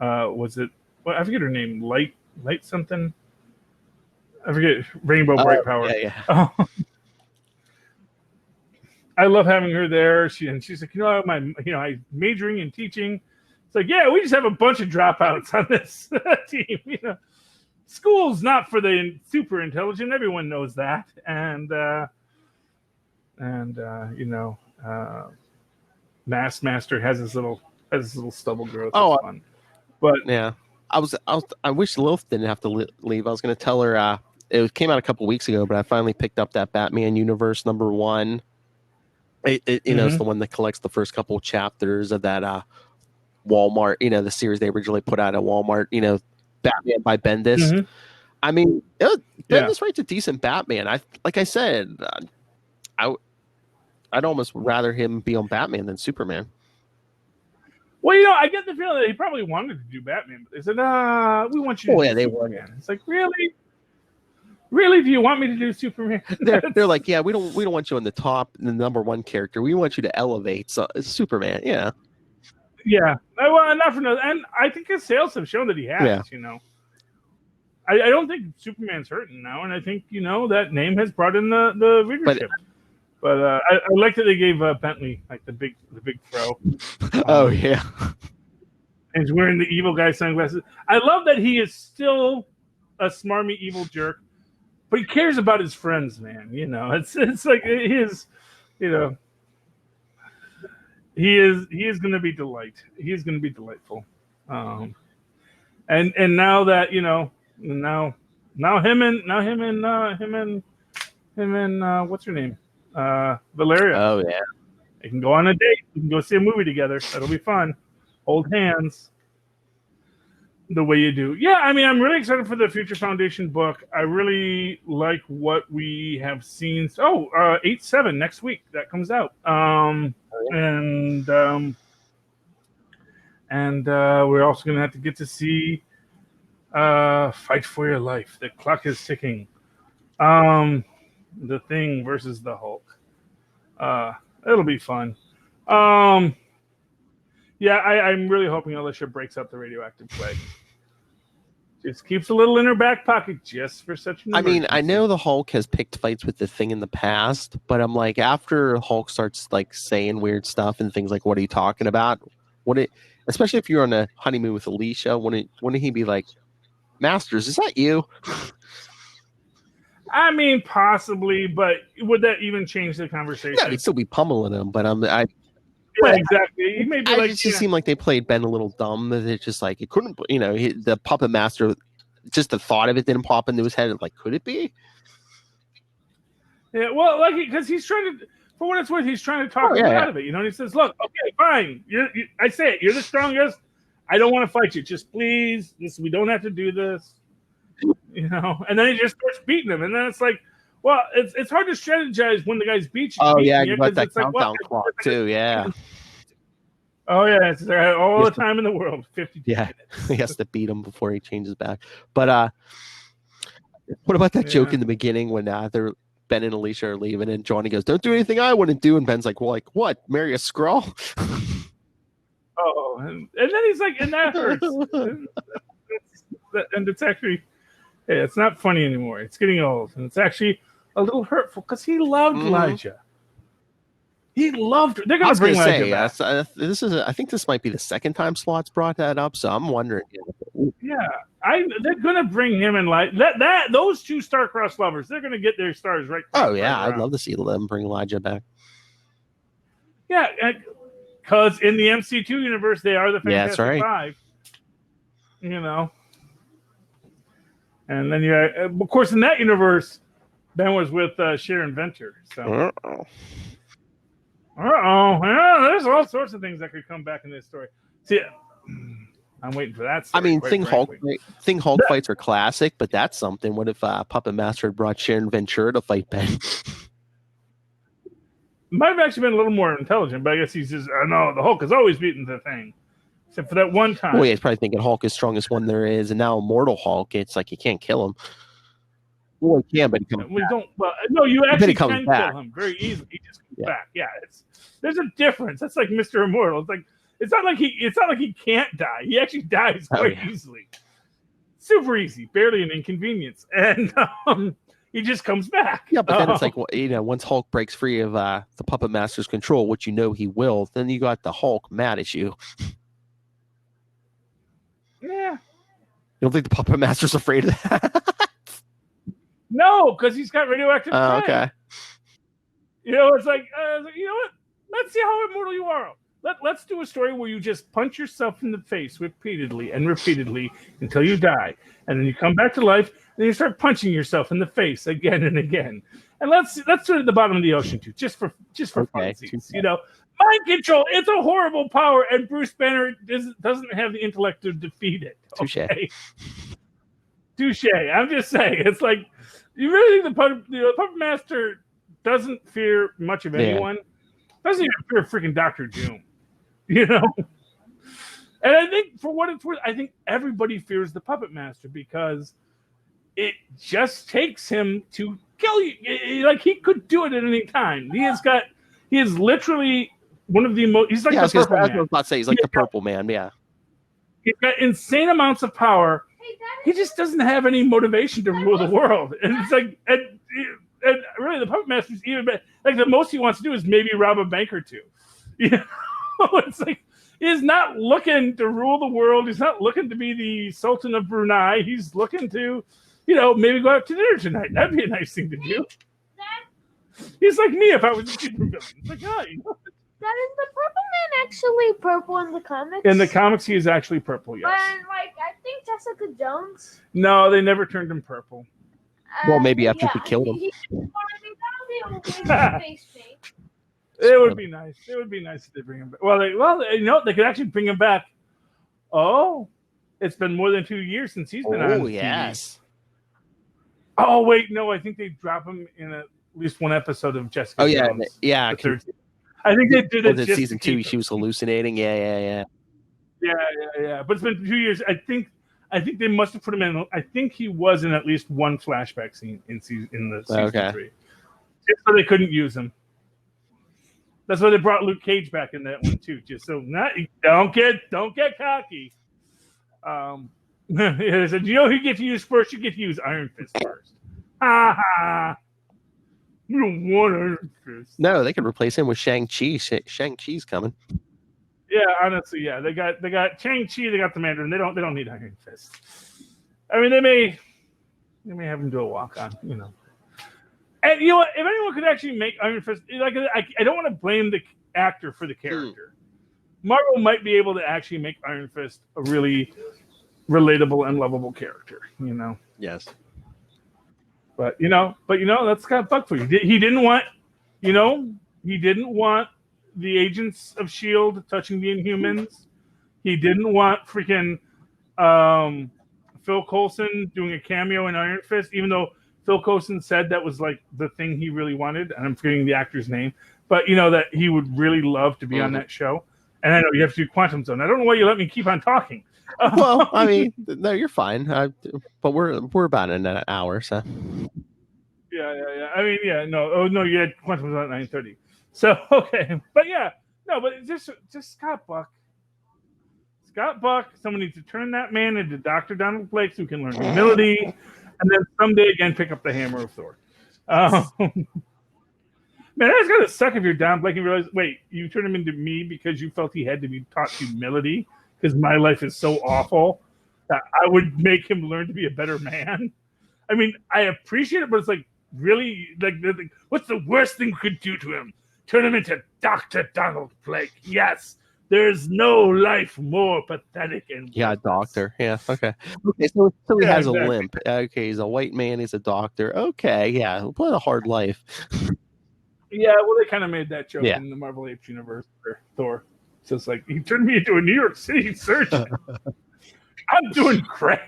was it? Well, I forget her name. Light something. I forget. Rainbow Bright Power. Yeah. I love having her there. She's like, I'm majoring in teaching. It's like, yeah, we just have a bunch of dropouts on this team. You know, school's not for the super intelligent. Everyone knows that. And Master has his little stubble growth. It's fun. But yeah, I wish Lilith didn't have to leave. I was going to tell her. It came out a couple weeks ago, but I finally picked up that Batman Universe #1. It's the one that collects the first couple chapters of that Walmart, the series they originally put out at Walmart, Batman by Bendis. Mm-hmm. I mean, Bendis writes a decent Batman. Like I said, I'd almost rather him be on Batman than Superman. Well, I get the feeling that he probably wanted to do Batman, but they said, we want you to do Superman. It's like, really? Really? Do you want me to do Superman? They're like, yeah, we don't want you on the top, the #1 character. We want you to elevate. So it's Superman, yeah. Yeah. Well, not for nothing. And I think his sales have shown that he has, I don't think Superman's hurting now, and I think, that name has brought in the readership. But I like that they gave Bentley like the big fro. Oh yeah. And he's wearing the evil guy sunglasses. I love that he is still a smarmy evil jerk, but he cares about his friends, man. It's like his, he is going to be delight. He is going to be delightful. And now that now him and what's her name? Valeria. Oh yeah. They can go on a date. We can go see a movie together. That'll be fun. Hold hands. The way you do. Yeah, I mean, I'm really excited for the Future Foundation book. I really like what we have seen. 8/7 next week that comes out. And we're also going to have to get to see Fight for Your Life. The clock is ticking. The Thing versus the Hulk. It'll be fun. Yeah, I'm really hoping Alicia breaks up the radioactive plague. Just keeps a little in her back pocket just for such an emergency. I mean, I know the Hulk has picked fights with the Thing in the past, but I'm like, after Hulk starts like saying weird stuff and things like, what are you talking about? Especially if you're on a honeymoon with Alicia, wouldn't he be like, Masters, is that you? I mean, possibly, but would that even change the conversation? Yeah, they'd still be pummeling him, but yeah, exactly. He may be like, it just seemed like they played Ben a little dumb. It's just like it couldn't, the puppet master. Just the thought of it didn't pop into his head. Like, could it be? Yeah, well, like because he's trying to, for what it's worth, he's trying to talk him out of it. You know, and he says, "Look, okay, fine. I say it. You're the strongest. I don't want to fight you. Just please, we don't have to do this." You know, and then he just starts beating him, and then it's like, well, it's hard to strategize when the guy's beating. Oh yeah, you got that it's countdown like, clock too. Yeah. Oh yeah, it's all the time in the world. 50. Yeah, he has to beat him before he changes back. But what about that joke in the beginning when they're Ben and Alicia are leaving, and Johnny goes, "Don't do anything I wouldn't do," and Ben's like, "Well, like what? Marry a Skrull?" Oh, and then he's like, "And that hurts," and it's actually, it's not funny anymore. It's getting old, and it's actually a little hurtful because he loved Elijah. He loved her. They're going to bring Elijah back. I think this might be the second time Slot's brought that up, so I'm wondering. Yeah, they're going to bring him and those two star-crossed lovers. They're going to get their stars right. Oh yeah, I'd love to see them bring Elijah back. Yeah, because in the MC2 universe, they are the Fantastic Five. You know, and then of course, in that universe, Ben was with Sharon Venter. So. Yeah, there's all sorts of things that could come back in this story. See, I'm waiting for that story. I mean, Thing Hulk fights are classic, but that's something. What if Puppet Master had brought Sharon Ventura to fight Ben? Might have actually been a little more intelligent, but I guess he's just, no, the Hulk has always beaten the Thing. Except for that one time. Well, yeah, he's probably thinking Hulk is the strongest one there is, and now Immortal Hulk, it's like you can't kill him. Well, he can, but he comes back. No, you actually can kill him very easily. He just comes back. Yeah, there's a difference. That's like Mr. Immortal. It's not like he can't die. He actually dies quite easily. Super easy, barely an inconvenience, and he just comes back. Yeah, but then it's like once Hulk breaks free of the Puppet Master's control, which he will, then you got the Hulk mad at you. Yeah. You don't think the Puppet Master's afraid of that? No, because he's got radioactive prey. Okay. It's like, you know what? Let's see how immortal you are. Let's do a story where you just punch yourself in the face repeatedly until you die. And then you come back to life, and you start punching yourself in the face again and again. And let's do it at the bottom of the ocean, too, just for funsies. Mind control, it's a horrible power, and Bruce Banner doesn't have the intellect to defeat it. Okay? Touche. I'm just saying. It's like, you really think the Puppet Master doesn't fear much of anyone? Doesn't even fear freaking Dr. Doom. And I think, for what it's worth, I think everybody fears the Puppet Master because it just takes him to kill you. Like, he could do it at any time. He is literally one of the most. He's like the Purple Man. I was about to say, he's like the Purple Man, yeah. He's got insane amounts of power. He just doesn't have any motivation to rule the world. And it's like, and really, the Puppet Master's even better. Like, the most he wants to do is maybe rob a bank or two. It's like, he's not looking to rule the world. He's not looking to be the Sultan of Brunei. He's looking to, maybe go out to dinner tonight. That'd be a nice thing to do. He's like me if I was a supervillain. It's like, Dad, is the Purple Man actually purple in the comics? In the comics, he is actually purple, yes. But, I think Jessica Jones. No, they never turned him purple. Well, maybe after we killed him. It would be nice. It would be nice if they bring him back. They could actually bring him back. Oh, it's been more than 2 years since he's been on TV. Oh, yes. Oh, wait, no, I think they drop him in at least one episode of Jessica Jones. Yeah. I think they did it. Season 2, she was hallucinating. Yeah. But it's been 2 years. I think they must have put him in. I think he was in at least one flashback scene in the season 3. Just so they couldn't use him. That's why they brought Luke Cage back in that one too. Just so don't get cocky. They said, who gets used first? You get to use Iron Fist first. Ha ha. You don't want Iron Fist. No, they could replace him with Shang-Chi. Shang-Chi's coming. Yeah, honestly, yeah. They got Shang-Chi, they got the Mandarin. They don't need Iron Fist. I mean, they may have him do a walk on, And you know what? If anyone could actually make Iron Fist, like I don't want to blame the actor for the character. Marvel might be able to actually make Iron Fist a really relatable and lovable character. You know. Yes. But that's kind of fucked for you. He didn't want, he didn't want the agents of S.H.I.E.L.D. touching the Inhumans. He didn't want freaking Phil Coulson doing a cameo in Iron Fist, even though Phil Coulson said that was like the thing he really wanted, and I'm forgetting the actor's name, but that he would really love to be on that show. And I know you have to do Quantum Zone. I don't know why you let me keep on talking. Well, I mean, no, you're fine. But we're about in an hour, so. Yeah. I mean, yeah, no. Oh no, you had Quantum Zone at 9:30. So okay, but yeah, no, but it's just Scott Buck. Scott Buck. Someone needs to turn that man into Dr. Donald Blake so he can learn humility, and then someday again pick up the hammer of Thor. Man, that's gonna suck if you're Don Blake and realize, wait, you turned him into me because you felt he had to be taught humility because my life is so awful that I would make him learn to be a better man. I mean, I appreciate it, but it's like, really, like, what's the worst thing we could do to him? Turn him into Dr. Donald Blake. Yes, there's no life more pathetic and doctor. Yeah, okay. Okay, so he has exactly. a limp. Okay, he's a white man. He's a doctor. Okay, yeah, what a hard life. Yeah, well, they kind of made that joke in the Marvel Apes universe for Thor. So it's like, he turned me into a New York City surgeon. I'm doing great.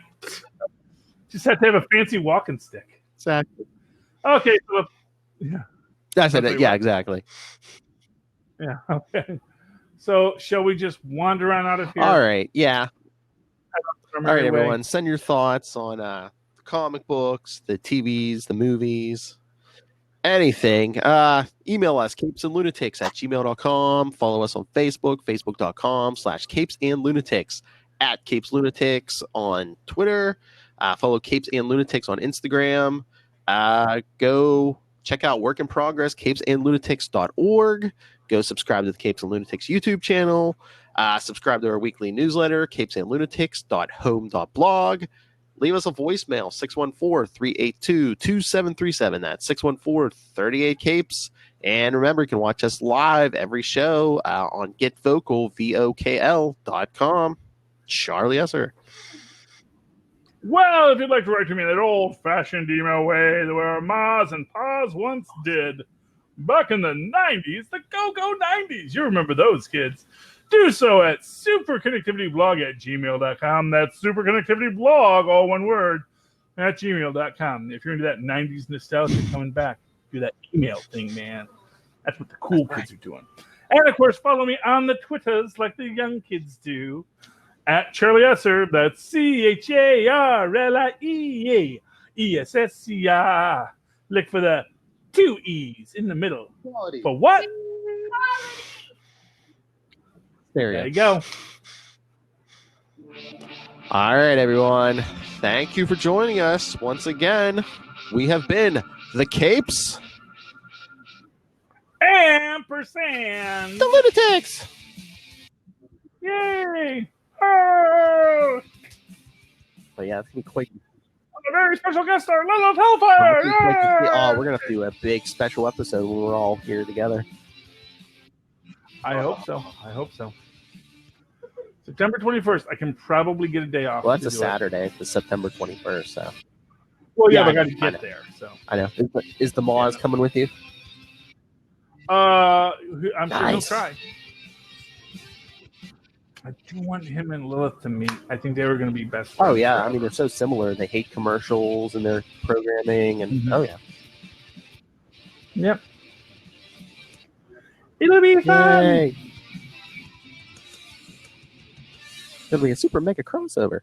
Just have to have a fancy walking stick. Exactly. Okay, so yeah. That's it. Yeah, exactly. Yeah, okay. So shall we just wander on out of here? All right, yeah. All right, everyone. Send your thoughts on the comic books, the TVs, the movies. Anything. Email us, capesandlunatics@gmail.com. Follow us on Facebook, facebook.com/capesandlunatics, @capeslunatics on Twitter. Follow Capes and Lunatics on Instagram. Go check out Work in Progress, capesandlunatics.org. Go subscribe to the Capes and Lunatics YouTube channel. Subscribe to our weekly newsletter, capesandlunatics.home.blog. Leave us a voicemail, 614-382-2737. That's 614-38-CAPES. And remember, you can watch us live every show on GetVocal.com. Charlie, yes, sir. Well, if you'd like to write to me that old-fashioned email way the way our mas and pas once did, back in the 90s, the go-go 90s. You remember those, kids. Do so at superconnectivityblog@gmail.com. That's superconnectivityblog, all one word, at gmail.com. If you're into that 90s nostalgia coming back, do that email thing, man. That's what the cool kids are doing. And, of course, follow me on the Twitters like the young kids do. At Charlie Esser, that's CHARLIEESSCR. Look for the 2 E's in the middle. Quality. For what? There you go. All right, everyone. Thank you for joining us. Once again, we have been the Capes. Ampersand. The Lunatics. Yay. Oh. But yeah, it's going to be quite... A very special guest star, Lilith Hellfire. We're going to do a big special episode when we're all here together. I hope so. September 21st. I can probably get a day off. Well, that's a Saturday. It's September 21st. So. Well, yeah, but I got to get there. So I know. Is the Moz coming with you? I'm sure he'll try. I do want him and Lilith to meet. I think they were going to be best friends. Oh yeah, I mean they're so similar. They hate commercials and their programming, and oh yeah. Yep. It'll be fun. Yay. It'll be a super mega crossover.